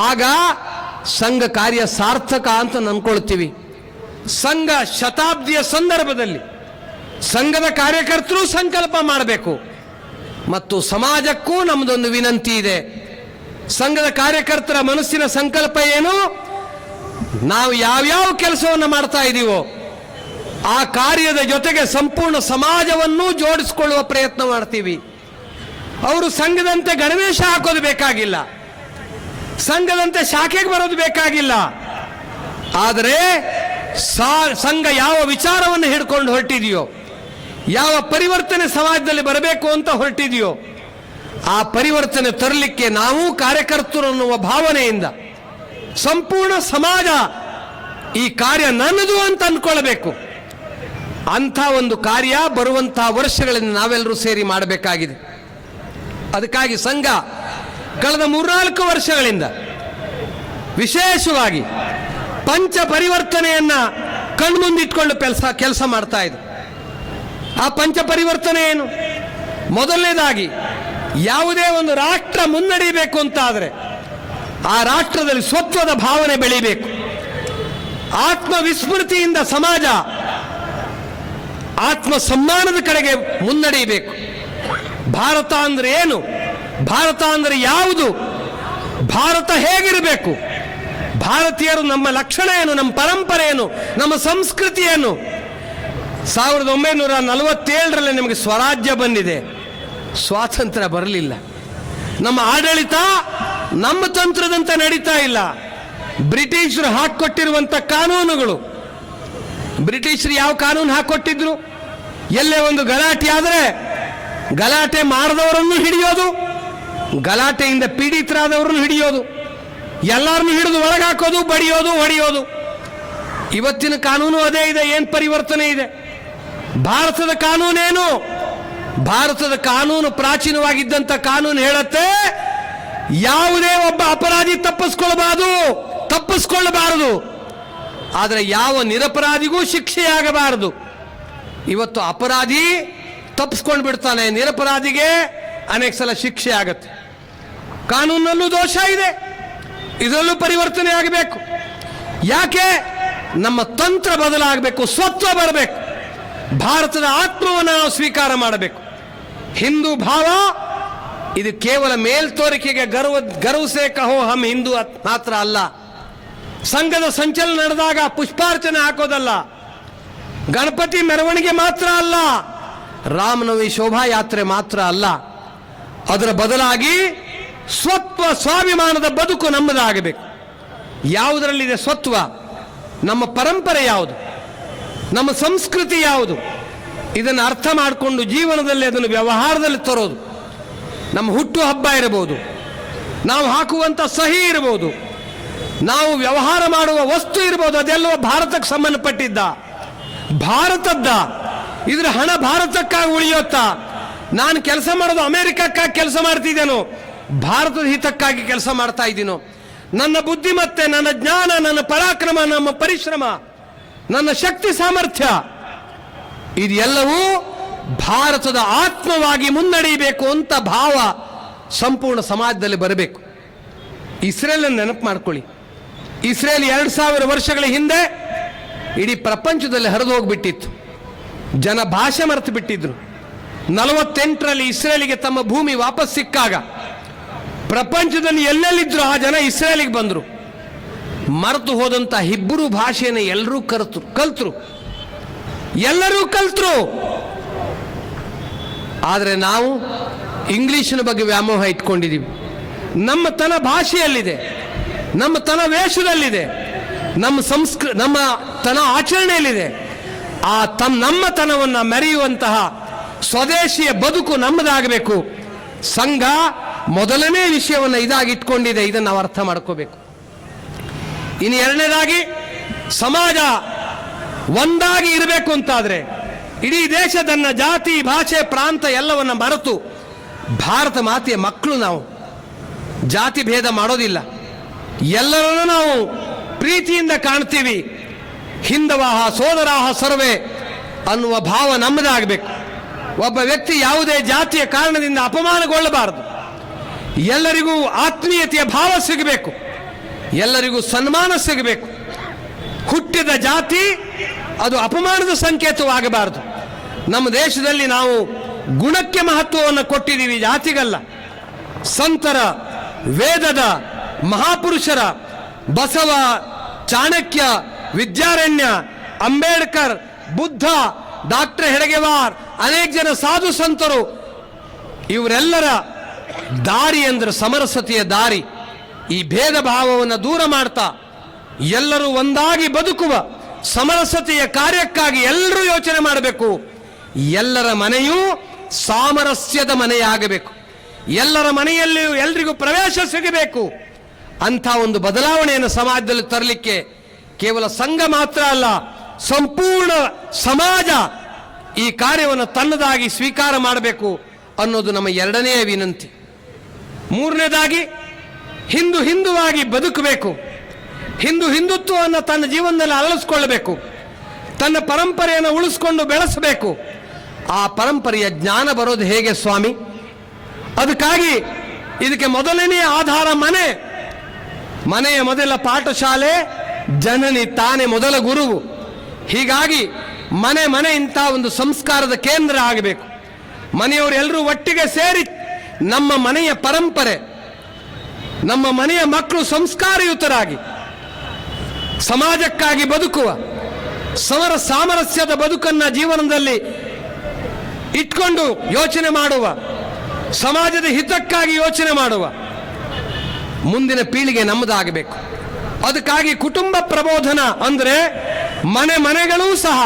ಆಗ ಸಂಘ ಕಾರ್ಯ ಸಾರ್ಥಕ ಅಂತ ಅಂದ್ಕೊಳ್ತೀವಿ. ಸಂಘ ಶತಾಬ್ದಿಯ ಸಂದರ್ಭದಲ್ಲಿ ಸಂಘದ ಕಾರ್ಯಕರ್ತರು ಸಂಕಲ್ಪ ಮಾಡಬೇಕು. ಮತ್ತು ಸಮಾಜಕ್ಕೂ ನಮ್ಮದೊಂದು ವಿನಂತಿ ಇದೆ. ಸಂಘದ ಕಾರ್ಯಕರ್ತರ ಮನಸ್ಸಿನ ಸಂಕಲ್ಪ ಏನು? ನಾವು ಯಾವ್ಯಾವ ಕೆಲಸವನ್ನು ಮಾಡ್ತಾ ಇದ್ದೀವೋ ಆ ಕಾರ್ಯದ ಜೊತೆಗೆ ಸಂಪೂರ್ಣ ಸಮಾಜವನ್ನು ಜೋಡಿಸಿಕೊಳ್ಳುವ ಪ್ರಯತ್ನ ಮಾಡ್ತೀವಿ. ಅವರು ಸಂಘದಂತೆ ಗಣವೇಶ ಹಾಕೋದು ಬೇಕಾಗಿಲ್ಲ, ಸಂಘದಂತೆ ಶಾಖೆಗೆ ಬರೋದು ಬೇಕಾಗಿಲ್ಲ. ಆದರೆ ಸಂಘ ಯಾವ ವಿಚಾರವನ್ನು ಹಿಡ್ಕೊಂಡು ಹೊರಟಿದೆಯೋ, ಯಾವ ಪರಿವರ್ತನೆ ಸಮಾಜದಲ್ಲಿ ಬರಬೇಕು ಅಂತ ಹೊರಟಿದೆಯೋ, ಆ ಪರಿವರ್ತನೆ ತರಲಿಕ್ಕೆ ನಾವು ಕಾರ್ಯಕರ್ತರು ಅನ್ನುವ ಭಾವನೆಯಿಂದ ಸಂಪೂರ್ಣ ಸಮಾಜ ಈ ಕಾರ್ಯ ನನ್ನದು ಅಂತ ಅಂದ್ಕೊಳ್ಬೇಕು. ಅಂಥ ಒಂದು ಕಾರ್ಯ ಬರುವಂತಹ ವರ್ಷಗಳಲ್ಲಿ ನಾವೆಲ್ಲರೂ ಸೇರಿ ಮಾಡಬೇಕಾಗಿದೆ. ಅದಕ್ಕಾಗಿ ಸಂಘ ಕಳೆದ 3-4 ವರ್ಷಗಳಿಂದ ವಿಶೇಷವಾಗಿ ಪಂಚ ಪರಿವರ್ತನೆಯನ್ನ ಕಣ್ಮುಂದಿಟ್ಕೊಂಡು ಕೆಲಸ ಮಾಡ್ತಾ ಇದೆ. ಆ ಪಂಚ ಪರಿವರ್ತನೆ ಏನು? ಮೊದಲನೇದಾಗಿ, ಯಾವುದೇ ಒಂದು ರಾಷ್ಟ್ರ ಮುನ್ನಡೆಯಬೇಕು ಅಂತ ಆದರೆ ಆ ರಾಷ್ಟ್ರದಲ್ಲಿ ಸ್ವತ್ವದ ಭಾವನೆ ಬೆಳೀಬೇಕು. ಆತ್ಮವಿಸ್ಮೃತಿಯಿಂದ ಸಮಾಜ ಆತ್ಮ ಸಮ್ಮಾನದ ಕಡೆಗೆ ಮುನ್ನಡೆಯಬೇಕು. ಭಾರತ ಅಂದ್ರೆ ಏನು? ಭಾರತ ಅಂದ್ರೆ ಯಾವುದು? ಭಾರತ ಹೇಗಿರಬೇಕು? ಭಾರತೀಯರು ನಮ್ಮ ಲಕ್ಷಣ ಏನು? ನಮ್ಮ ಪರಂಪರೆ ಏನು? ನಮ್ಮ ಸಂಸ್ಕೃತಿ ಏನು? 1947ರಲ್ಲಿ ನಮಗೆ ಸ್ವರಾಜ್ಯ ಬಂದಿದೆ, ಸ್ವಾತಂತ್ರ್ಯ ಬರಲಿಲ್ಲ. ನಮ್ಮ ಆಡಳಿತ ನಮ್ಮ ತಂತ್ರದಂತೆ ನಡೀತಾ ಇಲ್ಲ. ಬ್ರಿಟಿಷರು ಹಾಕಿಕೊಟ್ಟಿರುವಂಥ ಕಾನೂನುಗಳು, ಬ್ರಿಟಿಷರು ಯಾವ ಕಾನೂನು ಹಾಕಿಕೊಟ್ಟಿದ್ರು? ಎಲ್ಲೇ ಒಂದು ಗಲಾಟೆ ಆದರೆ ಗಲಾಟೆ ಮಾಡಿದವರನ್ನು ಹಿಡಿಯೋದು, ಗಲಾಟೆಯಿಂದ ಪೀಡಿತರಾದವರನ್ನು ಹಿಡಿಯೋದು, ಎಲ್ಲರನ್ನು ಹಿಡಿದು ಒಳಗಾಕೋದು, ಬಡಿಯೋದು, ಹೊಡೆಯೋದು. ಇವತ್ತಿನ ಕಾನೂನು ಅದೇ ಇದೆ. ಏನು ಪರಿವರ್ತನೆ ಇದೆ? ಭಾರತದ ಕಾನೂನೇನು? ಭಾರತದ ಕಾನೂನು ಪ್ರಾಚೀನವಾಗಿದ್ದಂಥ ಕಾನೂನು ಹೇಳುತ್ತೆ, ಯಾವುದೇ ಒಬ್ಬ ಅಪರಾಧಿ ತಪ್ಪಿಸ್ಕೊಳ್ಳಬಾರದು, ಆದರೆ ಯಾವ ನಿರಪರಾಧಿಗೂ ಶಿಕ್ಷೆಯಾಗಬಾರದು. ಇವತ್ತು ಅಪರಾಧಿ ತಪ್ಪಿಸ್ಕೊಂಡು ಬಿಡ್ತಾನೆ, ನಿರಪರಾಧಿಗೆ ಅನೇಕ ಸಲ ಶಿಕ್ಷೆ ಆಗತ್ತೆ. ಕಾನೂನಲ್ಲೂ ದೋಷ ಇದೆ, ಇದರಲ್ಲೂ ಪರಿವರ್ತನೆ ಆಗಬೇಕು. ಯಾಕೆ? ನಮ್ಮ ತಂತ್ರ ಬದಲಾಗಬೇಕು, ಸ್ವತ್ವ ಬರಬೇಕು, ಭಾರತದ ಆತ್ಮವನ್ನು ನಾವು ಸ್ವೀಕಾರ ಮಾಡಬೇಕು. ಹಿಂದೂ ಭಾವ ಇದು ಕೇವಲ ಮೇಲ್ತೋರಿಕೆಗೆ ಗರ್ವಸೆ ಕಹೋ ಹಮ್ ಹಿಂದೂ ಮಾತ್ರ ಅಲ್ಲ. ಸಂಘದ ಸಂಚಲನ ನಡೆದಾಗ ಪುಷ್ಪಾರ್ಚನೆ ಹಾಕೋದಲ್ಲ, ಗಣಪತಿ ಮೆರವಣಿಗೆ ಮಾತ್ರ ಅಲ್ಲ, ರಾಮನವಮಿ ಶೋಭಾಯಾತ್ರೆ ಮಾತ್ರ ಅಲ್ಲ. ಅದರ ಬದಲಾಗಿ ಸ್ವತ್ವ ಸ್ವಾಭಿಮಾನದ ಬದುಕು ನಮ್ಮದಾಗಬೇಕು. ಯಾವುದರಲ್ಲಿದೆ ಸ್ವತ್ವ? ನಮ್ಮ ಪರಂಪರೆ ಯಾವುದು? ನಮ್ಮ ಸಂಸ್ಕೃತಿ ಯಾವುದು? ಇದನ್ನು ಅರ್ಥ ಮಾಡಿಕೊಂಡು ಜೀವನದಲ್ಲಿ ಅದನ್ನು ವ್ಯವಹಾರದಲ್ಲಿ ತರೋದು. ನಮ್ಮ ಹುಟ್ಟು ಹಬ್ಬ ಇರಬಹುದು, ನಾವು ಹಾಕುವಂಥ ಸಹಿ ಇರಬಹುದು, ನಾವು ವ್ಯವಹಾರ ಮಾಡುವ ವಸ್ತು ಇರಬಹುದು, ಅದೆಲ್ಲವೂ ಭಾರತಕ್ಕೆ ಸಂಬಂಧಪಟ್ಟಿದ್ದ, ಭಾರತದ್ದ. ಇದ್ರ ಹಣ ಭಾರತಕ್ಕಾಗಿ ಉಳಿಯುತ್ತಾ? ನಾನು ಕೆಲಸ ಮಾಡೋದು ಅಮೆರಿಕಕ್ಕಾಗಿ ಕೆಲಸ ಮಾಡ್ತಿದ್ದೇನೋ, ಭಾರತದ ಹಿತಕ್ಕಾಗಿ ಕೆಲಸ ಮಾಡ್ತಾ ಇದ್ದೀನೋ? ನನ್ನ ಬುದ್ಧಿಮತ್ತೆ, ನನ್ನ ಜ್ಞಾನ, ನನ್ನ ಪರಾಕ್ರಮ, ನಮ್ಮ ಪರಿಶ್ರಮ, ನನ್ನ ಶಕ್ತಿ ಸಾಮರ್ಥ್ಯ ಇದೆಲ್ಲವೂ ಭಾರತದ ಆತ್ಮವಾಗಿ ಮುನ್ನಡೆಯಬೇಕು ಅಂತ ಭಾವ ಸಂಪೂರ್ಣ ಸಮಾಜದಲ್ಲಿ ಬರಬೇಕು. ಇಸ್ರೇಲ್ ನೆನಪು ಮಾಡ್ಕೊಳ್ಳಿ. ಇಸ್ರೇಲ್ 2000 ವರ್ಷಗಳ ಹಿಂದೆ ಇಡೀ ಪ್ರಪಂಚದಲ್ಲಿ ಹರಿದು ಹೋಗ್ಬಿಟ್ಟಿತ್ತು. ಜನ ಭಾಷೆ ಮರೆತು ಬಿಟ್ಟಿದ್ರು. 48ರಲ್ಲಿ ಇಸ್ರೇಲಿಗೆ ತಮ್ಮ ಭೂಮಿ ವಾಪಸ್ ಸಿಕ್ಕಾಗ ಪ್ರಪಂಚದಲ್ಲಿ ಎಲ್ಲೆಲ್ಲಿದ್ರು ಆ ಜನ ಇಸ್ರೇಲಿಗೆ ಬಂದರು. ಮರೆತು ಹೋದಂಥ ಹಿಬ್ರೂ ಭಾಷೆಯನ್ನು ಎಲ್ಲರೂ ಕಲ್ತರು. ಆದರೆ ನಾವು ಇಂಗ್ಲಿಷಿನ ಬಗ್ಗೆ ವ್ಯಾಮೋಹ ಇಟ್ಕೊಂಡಿದ್ದೀವಿ. ನಮ್ಮ ತನ ಭಾಷೆಯಲ್ಲಿದೆ, ನಮ್ಮ ತನ ವೇಷದಲ್ಲಿದೆ, ನಮ್ಮ ತನ ಆಚರಣೆಯಲ್ಲಿದೆ. ನಮ್ಮ ತನವನ್ನು ಮೆರೆಯುವಂತಹ ಸ್ವದೇಶಿಯ ಬದುಕು ನಮ್ಮದಾಗಬೇಕು. ಸಂಘ ಮೊದಲನೇ ವಿಷಯವನ್ನು ಇದಾಗಿಟ್ಕೊಂಡಿದೆ. ಇದನ್ನು ನಾವು ಅರ್ಥ ಮಾಡ್ಕೋಬೇಕು. ಇನ್ನು ಎರಡನೇದಾಗಿ, ಸಮಾಜ ಒಂದಾಗಿ ಇರಬೇಕು ಅಂತಾದರೆ ಇಡೀ ದೇಶದನ್ನ ಜಾತಿ, ಭಾಷೆ, ಪ್ರಾಂತ ಎಲ್ಲವನ್ನ ಮರೆತು ಭಾರತ ಮಾತೆಯ ಮಕ್ಕಳು ನಾವು ಜಾತಿ ಭೇದ ಮಾಡೋದಿಲ್ಲ. ಎಲ್ಲರನ್ನೂ ನಾವು ಪ್ರೀತಿಯಿಂದ ಕಾಣ್ತೀವಿ. ಹಿಂದವಾಹ ಸೋದರಾಹ ಸರ್ವೇ ಅನ್ನುವ ಭಾವ ನಮ್ಮದಾಗಬೇಕು. ಒಬ್ಬ ವ್ಯಕ್ತಿ ಯಾವುದೇ ಜಾತಿಯ ಕಾರಣದಿಂದ ಅಪಮಾನಗೊಳ್ಳಬಾರದು. ಎಲ್ಲರಿಗೂ ಆತ್ಮೀಯತೆಯ ಭಾವ ಸಿಗಬೇಕು, ಎಲ್ಲರಿಗೂ ಸನ್ಮಾನ ಸಿಗಬೇಕು. ಹುಟ್ಟಿದ ಜಾತಿ ಅದು ಅಪಮಾನದ ಸಂಕೇತವಾಗಬಾರದು. ನಮ್ಮ ದೇಶದಲ್ಲಿ ನಾವು ಗುಣಕ್ಕೆ ಮಹತ್ವವನ್ನು ಕೊಟ್ಟಿದ್ದೀವಿ, ಜಾತಿಗಲ್ಲ. ಸಂತರ ವೇದದ ಮಹಾಪುರುಷರ ಬಸವ, ಚಾಣಕ್ಯ, ವಿದ್ಯಾರಣ್ಯ, ಅಂಬೇಡ್ಕರ್, ಬುದ್ಧ, ಡಾಕ್ಟರ್ ಹೆಡಗೆವಾರ್, ಅನೇಕ ಜನ ಸಾಧು ಸಂತರು, ಇವರೆಲ್ಲರ ದಾರಿ ಅಂದ್ರೆ ಸಮರಸತೆಯ ದಾರಿ. ಈ ಭೇದ ಭಾವವನ್ನು ದೂರ ಮಾಡ್ತಾ ಎಲ್ಲರೂ ಒಂದಾಗಿ ಬದುಕುವ ಸಮರಸತೆಯ ಕಾರ್ಯಕ್ಕಾಗಿ ಎಲ್ಲರೂ ಯೋಚನೆ ಮಾಡಬೇಕು. ಎಲ್ಲರ ಮನೆಯೂ ಸಾಮರಸ್ಯದ ಮನೆಯಾಗಬೇಕು. ಎಲ್ಲರ ಮನೆಯಲ್ಲಿಯೂ ಎಲ್ರಿಗೂ ಪ್ರವೇಶ ಸಿಗಬೇಕು. ಅಂಥ ಒಂದು ಬದಲಾವಣೆಯನ್ನು ಸಮಾಜದಲ್ಲಿ ತರಲಿಕ್ಕೆ ಕೇವಲ ಸಂಘ ಮಾತ್ರ ಅಲ್ಲ, ಸಂಪೂರ್ಣ ಸಮಾಜ ಈ ಕಾರ್ಯವನ್ನು ತನ್ನದಾಗಿ ಸ್ವೀಕಾರ ಮಾಡಬೇಕು ಅನ್ನೋದು ನಮ್ಮ ಎರಡನೆಯ ವಿನಂತಿ. ಮೂರನೇದಾಗಿ, ಹಿಂದುವಾಗಿ ಬದುಕಬೇಕು. ಹಿಂದುತ್ವವನ್ನು ತನ್ನ ಜೀವನದಲ್ಲಿ ಅಳವಡಿಸಿಕೊಳ್ಳಬೇಕು. ತನ್ನ ಪರಂಪರೆಯನ್ನು ಉಳಿಸ್ಕೊಂಡು ಬೆಳೆಸಬೇಕು. ಆ ಪರಂಪರೆಯ ಜ್ಞಾನ ಬರೋದು ಹೇಗೆ ಸ್ವಾಮಿ? ಅದಕ್ಕಾಗಿ ಇದಕ್ಕೆ ಮೊದಲನೆಯ ಆಧಾರ ಮನೆ. ಮನೆಯ ಮೊದಲ ಪಾಠಶಾಲೆ, ಜನನಿ ತಾನೇ ಮೊದಲ ಗುರುವು. ಹೀಗಾಗಿ ಮನೆ ಇಂಥ ಒಂದು ಸಂಸ್ಕಾರದ ಕೇಂದ್ರ ಆಗಬೇಕು. ಮನೆಯವರೆಲ್ಲರೂ ಒಟ್ಟಿಗೆ ಸೇರಿ ನಮ್ಮ ಮನೆಯ ಪರಂಪರೆ, ನಮ್ಮ ಮನೆಯ ಮಕ್ಕಳು ಸಂಸ್ಕಾರಯುತರಾಗಿ ಸಮಾಜಕ್ಕಾಗಿ ಬದುಕುವ, ಸಾಮರಸ್ಯದ ಬದುಕನ್ನ ಜೀವನದಲ್ಲಿ ಇಟ್ಕೊಂಡು ಯೋಚನೆ ಮಾಡುವ, ಸಮಾಜದ ಹಿತಕ್ಕಾಗಿ ಯೋಚನೆ ಮಾಡುವ ಮುಂದಿನ ಪೀಳಿಗೆ ನಮ್ಮದಾಗಬೇಕು. ಅದಕ್ಕಾಗಿ ಕುಟುಂಬ ಪ್ರಬೋಧನ ಅಂದರೆ ಮನೆಗಳೂ ಸಹ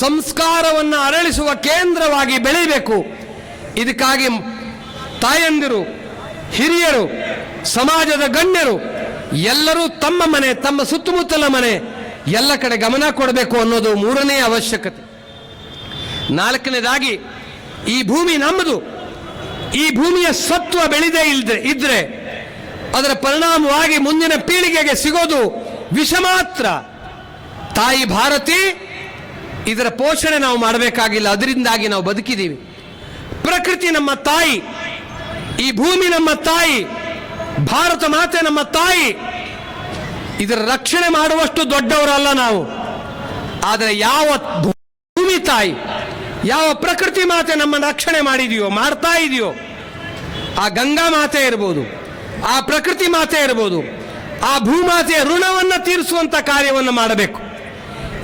ಸಂಸ್ಕಾರವನ್ನು ಅರಳಿಸುವ ಕೇಂದ್ರವಾಗಿ ಬೆಳೆಯಬೇಕು. ಇದಕ್ಕಾಗಿ ತಾಯಂದಿರು, ಹಿರಿಯರು, ಸಮಾಜದ ಗಣ್ಯರು ಎಲ್ಲರೂ ತಮ್ಮ ಮನೆ, ತಮ್ಮ ಸುತ್ತಮುತ್ತಲ ಮನೆ ಎಲ್ಲ ಕಡೆ ಗಮನ ಕೊಡಬೇಕು ಅನ್ನೋದು ಮೂರನೇ ಅವಶ್ಯಕತೆ. ನಾಲ್ಕನೇದಾಗಿ, ಈ ಭೂಮಿ ನಮ್ಮದು. ಈ ಭೂಮಿಯ ಸತ್ವ ಬೆಳೆದೇ ಇದ್ರೆ ಅದರ ಪರಿಣಾಮವಾಗಿ ಮುಂದಿನ ಪೀಳಿಗೆಗೆ ಸಿಗೋದು ವಿಷ ಮಾತ್ರ. ತಾಯಿ ಭಾರತಿ, ಇದರ ಪೋಷಣೆ ನಾವು ಮಾಡಬೇಕಾಗಿಲ್ಲ, ಅದರಿಂದಾಗಿ ನಾವು ಬದುಕಿದ್ದೀವಿ. ಪ್ರಕೃತಿ ನಮ್ಮ ತಾಯಿ, ಈ ಭೂಮಿ ನಮ್ಮ ತಾಯಿ, ಭಾರತ ಮಾತೆ ನಮ್ಮ ತಾಯಿ. ಇದರ ರಕ್ಷಣೆ ಮಾಡುವಷ್ಟು ದೊಡ್ಡವರಲ್ಲ ನಾವು. ಆದರೆ ಯಾವ ಭೂಮಿ ತಾಯಿ, ಯಾವ ಪ್ರಕೃತಿ ಮಾತೆ ನಮ್ಮ ರಕ್ಷಣೆ ಮಾಡಿದೆಯೋ, ಮಾಡ್ತಾ ಇದೆಯೋ, ಆ ಗಂಗಾ ಮಾತೆ ಇರ್ಬೋದು, ಆ ಪ್ರಕೃತಿ ಮಾತೆ ಇರ್ಬೋದು, ಆ ಭೂಮಾತೆಯ ಋಣವನ್ನು ತೀರಿಸುವಂತ ಕಾರ್ಯವನ್ನು ಮಾಡಬೇಕು.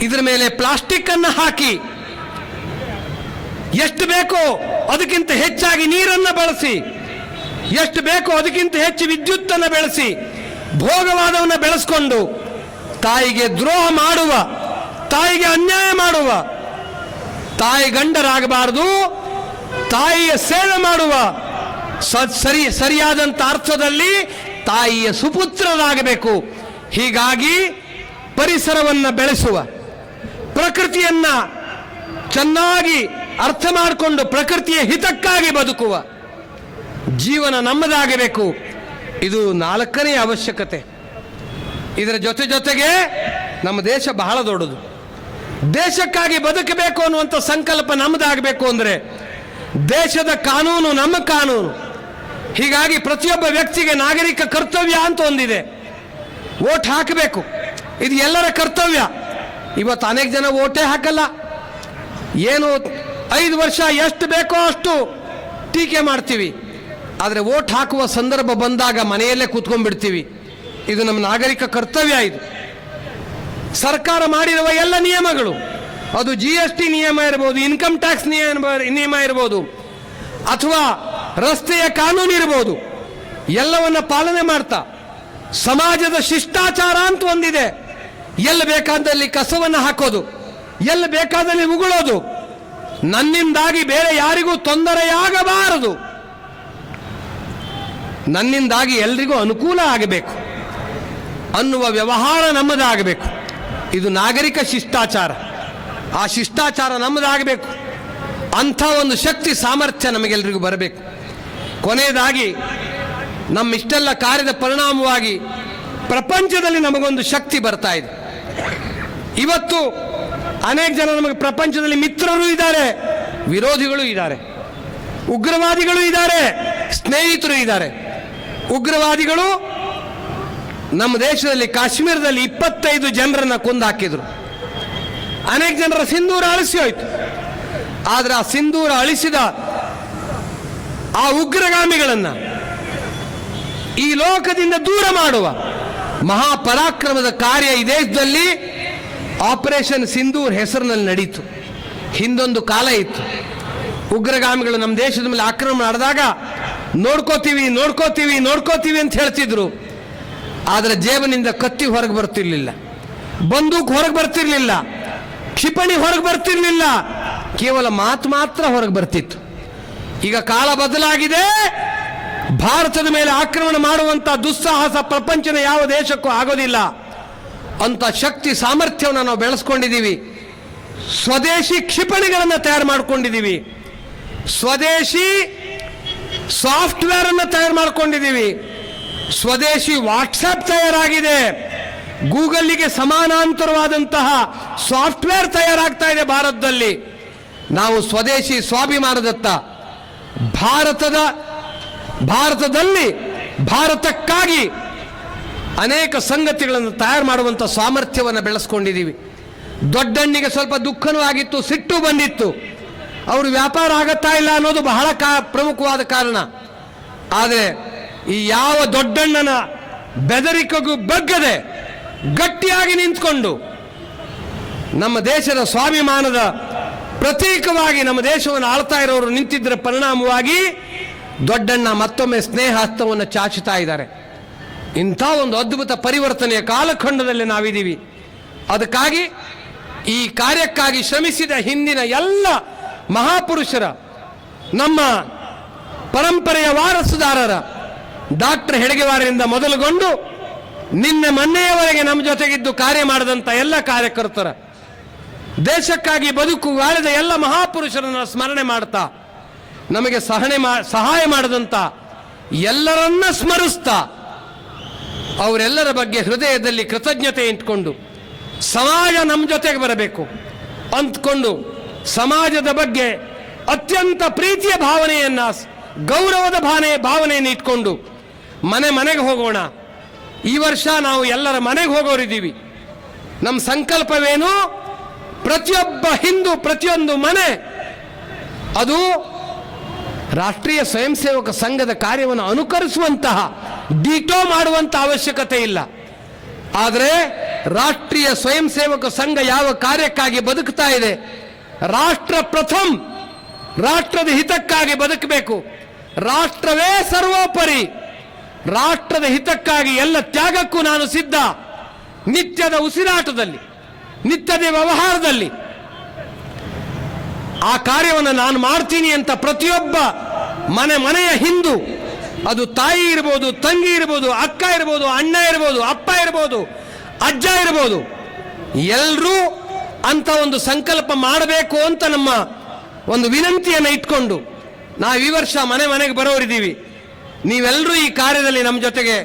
ಇದರ ಮೇಲೆ ಪ್ಲಾಸ್ಟಿಕ್ ಅನ್ನು ಹಾಕಿ ಎಷ್ಟು ಬೇಕೋ ಅದಕ್ಕಿಂತ ಹೆಚ್ಚಾಗಿ ನೀರನ್ನು ಬಳಸಿ, ಎಷ್ಟು ಬೇಕೋ ಅದಕ್ಕಿಂತ ಹೆಚ್ಚು ವಿದ್ಯುತ್ತನ್ನು ಬೆಳೆಸಿ, ಭೋಗವಾದವನ್ನು ಬೆಳೆಸ್ಕೊಂಡು ತಾಯಿಗೆ ದ್ರೋಹ ಮಾಡುವ, ತಾಯಿಗೆ ಅನ್ಯಾಯ ಮಾಡುವ, ತಾಯಿ ಗಂಡರಾಗಬಾರದು, ತಾಯಿಯ ಸೇವೆ ಮಾಡುವ, ಸರಿಯಾದಂಥ ಅರ್ಥದಲ್ಲಿ ತಾಯಿಯ ಸುಪುತ್ರರಾಗಬೇಕು. ಹೀಗಾಗಿ ಪರಿಸರವನ್ನು ಬೆಳೆಸುವ, ಪ್ರಕೃತಿಯನ್ನ ಚೆನ್ನಾಗಿ ಅರ್ಥ ಮಾಡಿಕೊಂಡು ಪ್ರಕೃತಿಯ ಹಿತಕ್ಕಾಗಿ ಬದುಕುವ ಜೀವನ ನಮ್ಮದಾಗಬೇಕು. ಇದು ನಾಲ್ಕನೇ ಅವಶ್ಯಕತೆ. ಇದರ ಜೊತೆಗೆ ನಮ್ಮ ದೇಶ ಬಹಳ ದೊಡ್ಡದು. ದೇಶಕ್ಕಾಗಿ ಬದುಕಬೇಕು ಅನ್ನುವಂಥ ಸಂಕಲ್ಪ ನಮ್ಮದಾಗಬೇಕು ಅಂದರೆ ದೇಶದ ಕಾನೂನು ನಮ್ಮ ಕಾನೂನು. ಹೀಗಾಗಿ ಪ್ರತಿಯೊಬ್ಬ ವ್ಯಕ್ತಿಗೆ ನಾಗರಿಕ ಕರ್ತವ್ಯ ಅಂತ ಒಂದಿದೆ. ವೋಟ್ ಹಾಕಬೇಕು, ಇದು ಎಲ್ಲರ ಕರ್ತವ್ಯ. ಇವತ್ತು ಅನೇಕ ಜನ ವೋಟೇ ಹಾಕಲ್ಲ. ಏನು 5 ವರ್ಷ ಎಷ್ಟು ಬೇಕೋ ಅಷ್ಟು ಟೀಕೆ ಮಾಡ್ತೀವಿ. ಆದರೆ ವೋಟ್ ಹಾಕುವ ಸಂದರ್ಭ ಬಂದಾಗ ಮನೆಯಲ್ಲೇ ಕೂತ್ಕೊಂಡ್ಬಿಡ್ತೀವಿ. ಇದು ನಮ್ಮ ನಾಗರಿಕ ಕರ್ತವ್ಯ. ಇದು ಸರ್ಕಾರ ಮಾಡಿರುವ ಎಲ್ಲ ನಿಯಮಗಳು, ಅದು GST ನಿಯಮ ಇರ್ಬೋದು, ಇನ್ಕಮ್ ಟ್ಯಾಕ್ಸ್ ನಿಯಮ ಇರ್ಬೋದು, ಅಥವಾ ರಸ್ತೆಯ ಕಾನೂನು ಇರ್ಬೋದು, ಎಲ್ಲವನ್ನ ಪಾಲನೆ ಮಾಡ್ತಾ ಸಮಾಜದ ಶಿಷ್ಟಾಚಾರ ಅಂತ ಒಂದಿದೆ. ಎಲ್ಲಿ ಬೇಕಾದಲ್ಲಿ ಕಸವನ್ನು ಹಾಕೋದು, ಎಲ್ಲಿ ಬೇಕಾದಲ್ಲಿ ಉಗುಳೋದು, ನನ್ನಿಂದಾಗಿ ಬೇರೆ ಯಾರಿಗೂ ತೊಂದರೆಯಾಗಬಾರದು, ನನ್ನಿಂದಾಗಿ ಎಲ್ರಿಗೂ ಅನುಕೂಲ ಆಗಬೇಕು ಅನ್ನುವ ವ್ಯವಹಾರ ನಮ್ಮದಾಗಬೇಕು. ಇದು ನಾಗರಿಕ ಶಿಷ್ಟಾಚಾರ. ಆ ಶಿಷ್ಟಾಚಾರ ನಮ್ಮದಾಗಬೇಕು. ಅಂಥ ಒಂದು ಶಕ್ತಿ ಸಾಮರ್ಥ್ಯ ನಮಗೆಲ್ಲರಿಗೂ ಬರಬೇಕು. ಕೊನೆಯದಾಗಿ, ನಮ್ಮಿಷ್ಟೆಲ್ಲ ಕಾರ್ಯದ ಪರಿಣಾಮವಾಗಿ ಪ್ರಪಂಚದಲ್ಲಿ ನಮಗೊಂದು ಶಕ್ತಿ ಬರ್ತಾ ಇದೆ. ಇವತ್ತು ಅನೇಕ ಜನ ನಮಗೆ ಪ್ರಪಂಚದಲ್ಲಿ ಮಿತ್ರರು ಇದ್ದಾರೆ, ವಿರೋಧಿಗಳು ಇದ್ದಾರೆ, ಉಗ್ರವಾದಿಗಳು ಇದ್ದಾರೆ, ಸ್ನೇಹಿತರು ಇದ್ದಾರೆ. ಉಗ್ರವಾದಿಗಳು ನಮ್ಮ ದೇಶದಲ್ಲಿ ಕಾಶ್ಮೀರದಲ್ಲಿ 25 ಜನರನ್ನ ಕೊಂದು ಹಾಕಿದ್ರು. ಅನೇಕ ಜನರ ಸಿಂಧೂರ ಅಳಿಸಿ ಹೋಯ್ತು. ಆದರೆ ಆ ಸಿಂಧೂರ ಅಳಿಸಿದ ಆ ಉಗ್ರಗಾಮಿಗಳನ್ನ ಈ ಲೋಕದಿಂದ ದೂರ ಮಾಡುವ ಮಹಾಪರಾಕ್ರಮದ ಕಾರ್ಯ ಈ ದೇಶದಲ್ಲಿ ಆಪರೇಷನ್ ಸಿಂಧೂರ್ ಹೆಸರಿನಲ್ಲಿ ನಡೀತು. ಹಿಂದೊಂದು ಕಾಲ ಇತ್ತು, ಉಗ್ರಗಾಮಿಗಳು ನಮ್ಮ ದೇಶದ ಮೇಲೆ ಆಕ್ರಮಣ ನಡೆದಾಗ ನೋಡ್ಕೋತೀವಿ ನೋಡ್ಕೋತೀವಿ ನೋಡ್ಕೋತೀವಿ ಅಂತ ಹೇಳ್ತಿದ್ರು. ಆದರೆ ಜೇಬನಿಂದ ಕತ್ತಿ ಹೊರಗೆ ಬರ್ತಿರ್ಲಿಲ್ಲ, ಬಂದೂಕ್ ಹೊರಗೆ ಬರ್ತಿರ್ಲಿಲ್ಲ, ಕ್ಷಿಪಣಿ ಹೊರಗೆ ಬರ್ತಿರ್ಲಿಲ್ಲ, ಕೇವಲ ಮಾತು ಮಾತ್ರ ಹೊರಗೆ ಬರ್ತಿತ್ತು. ಈಗ ಕಾಲ ಬದಲಾಗಿದೆ. ಭಾರತದ ಮೇಲೆ ಆಕ್ರಮಣ ಮಾಡುವಂತ ದುಸ್ಸಾಹಸ ಪ್ರಪಂಚದ ಯಾವ ದೇಶಕ್ಕೂ ಆಗೋದಿಲ್ಲ. ಅಂತ ಶಕ್ತಿ ಸಾಮರ್ಥ್ಯವನ್ನು ನಾವು ಬೆಳೆಸ್ಕೊಂಡಿದ್ದೀವಿ. ಸ್ವದೇಶಿ ಕ್ಷಿಪಣಿಗಳನ್ನು ತಯಾರು ಮಾಡಿಕೊಂಡಿದ್ದೀವಿ, ಸ್ವದೇಶಿ ಸಾಫ್ಟ್ವೇರ್ ಅನ್ನು ತಯಾರು ಮಾಡಿಕೊಂಡಿದ್ದೀವಿ, ಸ್ವದೇಶಿ ವಾಟ್ಸ್ಆಪ್ ತಯಾರಾಗಿದೆ, ಗೂಗಲ್ಗೆ ಸಮಾನಾಂತರವಾದಂತಹ ಸಾಫ್ಟ್ವೇರ್ ತಯಾರಾಗ್ತಾ ಇದೆ ಭಾರತದಲ್ಲಿ. ನಾವು ಸ್ವದೇಶಿ ಸ್ವಾಭಿಮಾನದತ್ತ ಭಾರತದಲ್ಲಿ ಭಾರತಕ್ಕಾಗಿ ಅನೇಕ ಸಂಗತಿಗಳನ್ನು ತಯಾರು ಮಾಡುವಂಥ ಸಾಮರ್ಥ್ಯವನ್ನು ಬೆಳೆಸ್ಕೊಂಡಿದ್ದೀವಿ. ದೊಡ್ಡಣ್ಣಿಗೆ ಸ್ವಲ್ಪ ದುಃಖನೂ ಆಗಿತ್ತು, ಸಿಟ್ಟು ಬಂದಿತ್ತು. ಅವರು ವ್ಯಾಪಾರ ಆಗತ್ತಾ ಇಲ್ಲ ಅನ್ನೋದು ಬಹಳ ಪ್ರಮುಖವಾದ ಕಾರಣ. ಆದರೆ ಈ ಯಾವ ದೊಡ್ಡಣ್ಣನ ಬೆದರಿಕೆಗೂ ಬಗ್ಗದೆ ಗಟ್ಟಿಯಾಗಿ ನಿಂತ್ಕೊಂಡು ನಮ್ಮ ದೇಶದ ಸ್ವಾಭಿಮಾನದ ಪ್ರತೀಕವಾಗಿ ನಮ್ಮ ದೇಶವನ್ನು ಆಳ್ತಾ ಇರೋರು ನಿಂತಿದ್ದರ ಪರಿಣಾಮವಾಗಿ ದೊಡ್ಡಣ್ಣ ಮತ್ತೊಮ್ಮೆ ಸ್ನೇಹ ಹಸ್ತವನ್ನು ಚಾಚುತ್ತಾ ಇದ್ದಾರೆ. ಇಂಥ ಒಂದು ಅದ್ಭುತ ಪರಿವರ್ತನೆಯ ಕಾಲಖಂಡದಲ್ಲಿ ನಾವಿದ್ದೀವಿ. ಅದಕ್ಕಾಗಿ ಈ ಕಾರ್ಯಕ್ಕಾಗಿ ಶ್ರಮಿಸಿದ ಹಿಂದಿನ ಎಲ್ಲ ಮಹಾಪುರುಷರ, ನಮ್ಮ ಪರಂಪರೆಯ ವಾರಸುದಾರರ ಡಾಕ್ಟರ್ ಹೆಡಗೇವಾರರಿಂದ ಮೊದಲುಗೊಂಡು ನಿನ್ನೆ ಮೊನ್ನೆಯವರೆಗೆ ನಮ್ಮ ಜೊತೆಗಿದ್ದು ಕಾರ್ಯ ಮಾಡಿದಂಥ ಎಲ್ಲ ಕಾರ್ಯಕರ್ತರ, ದೇಶಕ್ಕಾಗಿ ಬದುಕು ಬಾಳಿದ ಎಲ್ಲ ಮಹಾಪುರುಷರನ್ನು ಸ್ಮರಣೆ ಮಾಡ್ತಾ ನಮಗೆ ಸಹಾಯ ಮಾಡಿದಂಥ ಎಲ್ಲರನ್ನ ಸ್ಮರಿಸ್ತಾ ಅವರೆಲ್ಲರ ಬಗ್ಗೆ ಹೃದಯದಲ್ಲಿ ಕೃತಜ್ಞತೆ ಇಟ್ಕೊಂಡು ಸಮಾಜ ನಮ್ಮ ಜೊತೆಗೆ ಬರಬೇಕು ಅಂದ್ಕೊಂಡು ಸಮಾಜದ ಬಗ್ಗೆ ಅತ್ಯಂತ ಪ್ರೀತಿಯ ಭಾವನೆಯನ್ನ, ಗೌರವದ ಭಾವನೆಯನ್ನು ಇಟ್ಕೊಂಡು ಮನೆಗೆ ಹೋಗೋಣ. ಈ ವರ್ಷ ನಾವು ಎಲ್ಲರ ಮನೆಗೆ ಹೋಗೋರಿದ್ದೀವಿ. ನಮ್ಮ ಸಂಕಲ್ಪವೇನು? ಪ್ರತಿಯೊಬ್ಬ ಹಿಂದೂ, ಪ್ರತಿಯೊಂದು ಮನೆ ಅದು ರಾಷ್ಟ್ರೀಯ ಸ್ವಯಂ ಸೇವಕ ಸಂಘದ ಕಾರ್ಯವನ್ನು ಅನುಕರಿಸುವಂತಹ ಡಿಟೋ ಮಾಡುವಂಥ ಅವಶ್ಯಕತೆ ಇಲ್ಲ. ಆದರೆ ರಾಷ್ಟ್ರೀಯ ಸ್ವಯಂ ಸೇವಕ ಸಂಘ ಯಾವ ಕಾರ್ಯಕ್ಕಾಗಿ ಬದುಕ್ತಾ ಇದೆ? ರಾಷ್ಟ್ರ ಪ್ರಥಮ, ರಾಷ್ಟ್ರದ ಹಿತಕ್ಕಾಗಿ ಬದುಕಬೇಕು. ರಾಷ್ಟ್ರವೇ ಸರ್ವೋಪರಿ. ರಾಷ್ಟ್ರದ ಹಿತಕ್ಕಾಗಿ ಎಲ್ಲ ತ್ಯಾಗಕ್ಕೂ ನಾನು ಸಿದ್ಧ. ನಿತ್ಯದ ಉಸಿರಾಟದಲ್ಲಿ, ನಿತ್ಯದ ವ್ಯವಹಾರದಲ್ಲಿ ಆ ಕಾರ್ಯವನ್ನು ನಾನು ಮಾಡ್ತೀನಿ ಅಂತ ಪ್ರತಿಯೊಬ್ಬ ಮನೆಯ ಹಿಂದೂ, ಅದು ತಾಯಿ ಇರ್ಬೋದು, ತಂಗಿ ಇರ್ಬೋದು, ಅಕ್ಕ ಇರ್ಬೋದು, ಅಣ್ಣ ಇರ್ಬೋದು, ಅಪ್ಪ ಇರ್ಬೋದು, ಅಜ್ಜ ಇರ್ಬೋದು, ಎಲ್ಲರೂ ಅಂತ ಒಂದು ಸಂಕಲ್ಪ ಮಾಡಬೇಕು ಅಂತ ನಮ್ಮ ಒಂದು ವಿನಂತಿಯನ್ನು ಇಟ್ಕೊಂಡು ನಾವು ಈ ವರ್ಷ ಮನೆಗೆ ಬರೋರಿದ್ದೀವಿ. ನೀವೆಲ್ಲರೂ ಈ ಕಾರ್ಯದಲ್ಲಿ ನಮ್ಮ ಜೊತೆಗೆ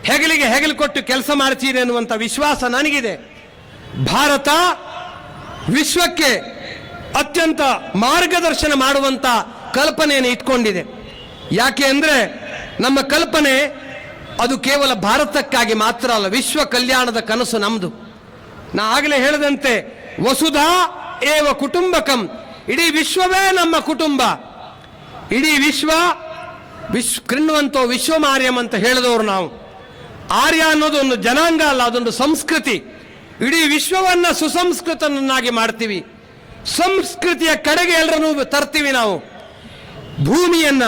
ಹೆಗಲಿಗೆ ಹೆಗಲು ಕೊಟ್ಟು ಕೆಲಸ ಮಾಡ್ತೀರಿ ಅನ್ನುವಂಥ ವಿಶ್ವಾಸ ನನಗಿದೆ. ಭಾರತ ವಿಶ್ವಕ್ಕೆ ಅತ್ಯಂತ ಮಾರ್ಗದರ್ಶನ ಮಾಡುವಂಥ ಕಲ್ಪನೆಯನ್ನು ಇಟ್ಕೊಂಡಿದೆ. ಯಾಕೆ ಅಂದರೆ ನಮ್ಮ ಕಲ್ಪನೆ ಅದು ಕೇವಲ ಭಾರತಕ್ಕಾಗಿ ಮಾತ್ರ ಅಲ್ಲ, ವಿಶ್ವ ಕಲ್ಯಾಣದ ಕನಸು ನಮ್ಮದು. ನಾ ಆಗಲೇ ಹೇಳಿದಂತೆ ವಸುಧಾ ಏವ ಕುಟುಂಬಕಂ, ಇಡೀ ವಿಶ್ವವೇ ನಮ್ಮ ಕುಟುಂಬ. ಇಡೀ ವಿಶ್ವ ಕೃಣ್ವಂತೋ ವಿಶ್ವಮಾರ್ಯಂ ಅಂತ ಹೇಳಿದವರು ನಾವು. ಆರ್ಯ ಅನ್ನೋದು ಒಂದು ಜನಾಂಗ ಅಲ್ಲ, ಅದೊಂದು ಸಂಸ್ಕೃತಿ. ಇಡೀ ವಿಶ್ವವನ್ನ ಸುಸಂಸ್ಕೃತನನ್ನಾಗಿ ಮಾಡ್ತೀವಿ. ಸಂಸ್ಕೃತಿಯ ಕಡೆಗೆ ಎಲ್ಲರನ್ನೂ ತರ್ತೀವಿ ನಾವು. ಭೂಮಿಯನ್ನ,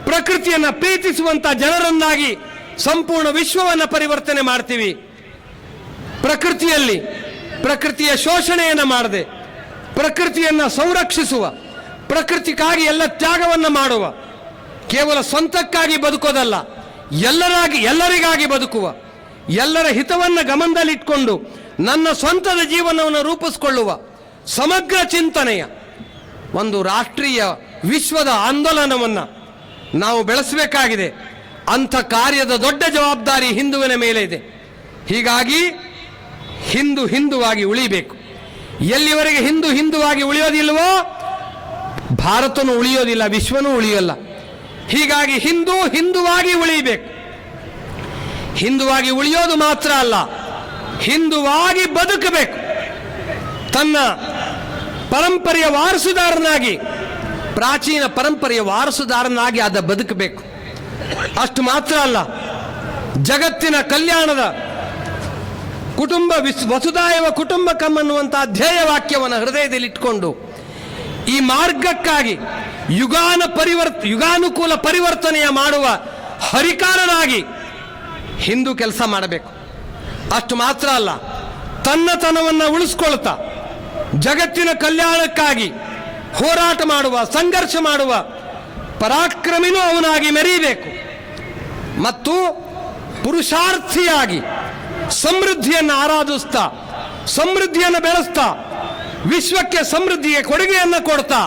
ಪ್ರಕೃತಿಯನ್ನ ಪ್ರೀತಿಸುವಂತ ಜನರನ್ನಾಗಿ ಸಂಪೂರ್ಣ ವಿಶ್ವವನ್ನ ಪರಿವರ್ತನೆ ಮಾಡ್ತೀವಿ. ಪ್ರಕೃತಿಯ ಶೋಷಣೆಯನ್ನ ಮಾಡದೆ, ಪ್ರಕೃತಿಯನ್ನ ಸಂರಕ್ಷಿಸುವ, ಪ್ರಕೃತಿಗಾಗಿ ಎಲ್ಲ ತ್ಯಾಗವನ್ನ ಮಾಡುವ, ಕೇವಲ ಸ್ವಂತಕ್ಕಾಗಿ ಬದುಕೋದಲ್ಲ, ಎಲ್ಲರಿಗಾಗಿ ಬದುಕುವ, ಎಲ್ಲರ ಹಿತವನ್ನ ಗಮನದಲ್ಲಿಟ್ಕೊಂಡು ನನ್ನ ಸ್ವಂತದ ಜೀವನವನ್ನು ರೂಪಿಸಿಕೊಳ್ಳುವ ಸಮಗ್ರ ಚಿಂತನೆಯ ಒಂದು ರಾಷ್ಟ್ರೀಯ ವಿಶ್ವದ ಆಂದೋಲನವನ್ನು ನಾವು ಬೆಳೆಸಬೇಕಾಗಿದೆ. ಅಂಥ ಕಾರ್ಯದ ದೊಡ್ಡ ಜವಾಬ್ದಾರಿ ಹಿಂದುವಿನ ಮೇಲೆ ಇದೆ. ಹೀಗಾಗಿ ಹಿಂದುವಾಗಿ ಉಳಿಬೇಕು. ಎಲ್ಲಿವರೆಗೆ ಹಿಂದುವಾಗಿ ಉಳಿಯೋದಿಲ್ವೋ ಭಾರತನೂ ಉಳಿಯೋದಿಲ್ಲ, ವಿಶ್ವನೂ ಉಳಿಯೋಲ್ಲ. ಹೀಗಾಗಿ ಹಿಂದುವಾಗಿ ಉಳಿಬೇಕು. ಹಿಂದುವಾಗಿ ಉಳಿಯೋದು ಮಾತ್ರ ಅಲ್ಲ, ಹಿಂದುವಾಗಿ ಬದುಕಬೇಕು. ತನ್ನ ಪರಂಪರೆಯ ವಾರಸುದಾರನಾಗಿ, ಪ್ರಾಚೀನ ಪರಂಪರೆಯ ವಾರಸುದಾರನಾಗಿ ಅದ ಬದುಕಬೇಕು. ಅಷ್ಟು ಮಾತ್ರ ಅಲ್ಲ, ಜಗತ್ತಿನ ಕಲ್ಯಾಣದ ಕುಟುಂಬ ವಸುದಾಯವ ಕುಟುಂಬಕಂ ಅನ್ನುವಂತಹ ಧ್ಯೇಯ ವಾಕ್ಯವನ್ನು ಹೃದಯದಲ್ಲಿಟ್ಟುಕೊಂಡು ಈ ಮಾರ್ಗಕ್ಕಾಗಿ ಯುಗಾನುಕೂಲ ಪರಿವರ್ತನೆಯ ಮಾಡುವ ಹರಿಕಾರನಾಗಿ ಹಿಂದೂ ಕೆಲಸ ಮಾಡಬೇಕು. ಅಷ್ಟು ಮಾತ್ರ ಅಲ್ಲ, ತನ್ನತನವನ್ನು ಉಳಿಸ್ಕೊಳ್ತಾ ಜಗತ್ತಿನ ಕಲ್ಯಾಣಕ್ಕಾಗಿ ಹೋರಾಟ ಮಾಡುವ, ಸಂಘರ್ಷ ಮಾಡುವ ಪರಾಕ್ರಮಿನೂ ಅವನಾಗಿ ಮೆರೀಬೇಕು. ಮತ್ತು ಪುರುಷಾರ್ಥಿಯಾಗಿ ಸಮೃದ್ಧಿಯನ್ನು ಆರಾಧಿಸ್ತಾ, ಸಮೃದ್ಧಿಯನ್ನು ಬೆಳೆಸ್ತಾ, ವಿಶ್ವಕ್ಕೆ ಸಮೃದ್ಧಿಗೆ ಕೊಡುಗೆಯನ್ನು ಕೊಡ್ತಾ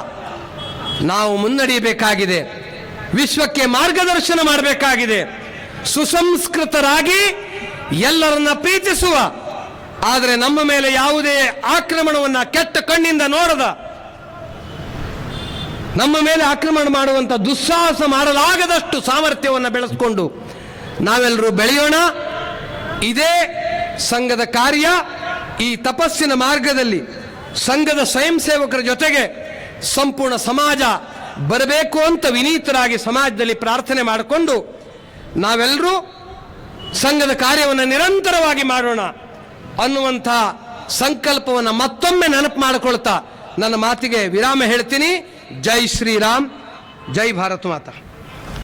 ನಾವು ಮುನ್ನಡೆಯಬೇಕಾಗಿದೆ. ವಿಶ್ವಕ್ಕೆ ಮಾರ್ಗದರ್ಶನ ಮಾಡಬೇಕಾಗಿದೆ. ಸುಸಂಸ್ಕೃತರಾಗಿ ಎಲ್ಲರನ್ನ ಪ್ರೀತಿಸುವ, ಆದರೆ ನಮ್ಮ ಮೇಲೆ ಯಾವುದೇ ಆಕ್ರಮಣವನ್ನು ಕೆಟ್ಟ ಕಣ್ಣಿಂದ ನೋಡದ, ನಮ್ಮ ಮೇಲೆ ಆಕ್ರಮಣ ಮಾಡುವಂಥ ದುಸ್ಸಾಹಸ ಮಾಡಲಾಗದಷ್ಟು ಸಾಮರ್ಥ್ಯವನ್ನು ಬೆಳೆಸಿಕೊಂಡು ನಾವೆಲ್ಲರೂ ಬೆಳೆಯೋಣ. ಇದೇ ಸಂಘದ ಕಾರ್ಯ. ಈ ತಪಸ್ಸಿನ ಮಾರ್ಗದಲ್ಲಿ ಸಂಘದ ಸ್ವಯಂ ಸೇವಕರ ಜೊತೆಗೆ ಸಂಪೂರ್ಣ ಸಮಾಜ ಬರಬೇಕು ಅಂತ ವಿನೀತರಾಗಿ ಸಮಾಜದಲ್ಲಿ ಪ್ರಾರ್ಥನೆ ಮಾಡಿಕೊಂಡು ನಾವೆಲ್ಲರೂ ಸಂಘದ ಕಾರ್ಯವನ್ನು ನಿರಂತರವಾಗಿ ಮಾಡೋಣ ಅನ್ನುವಂಥ ಸಂಕಲ್ಪವನ್ನು ಮತ್ತೊಮ್ಮೆ ನೆನಪು ಮಾಡಿಕೊಳ್ತಾ ನನ್ನ ಮಾತಿಗೆ ವಿರಾಮ ಹೇಳ್ತೀನಿ. ಜೈ ಶ್ರೀರಾಮ್, ಜೈ ಭಾರತ ಮಾತಾ.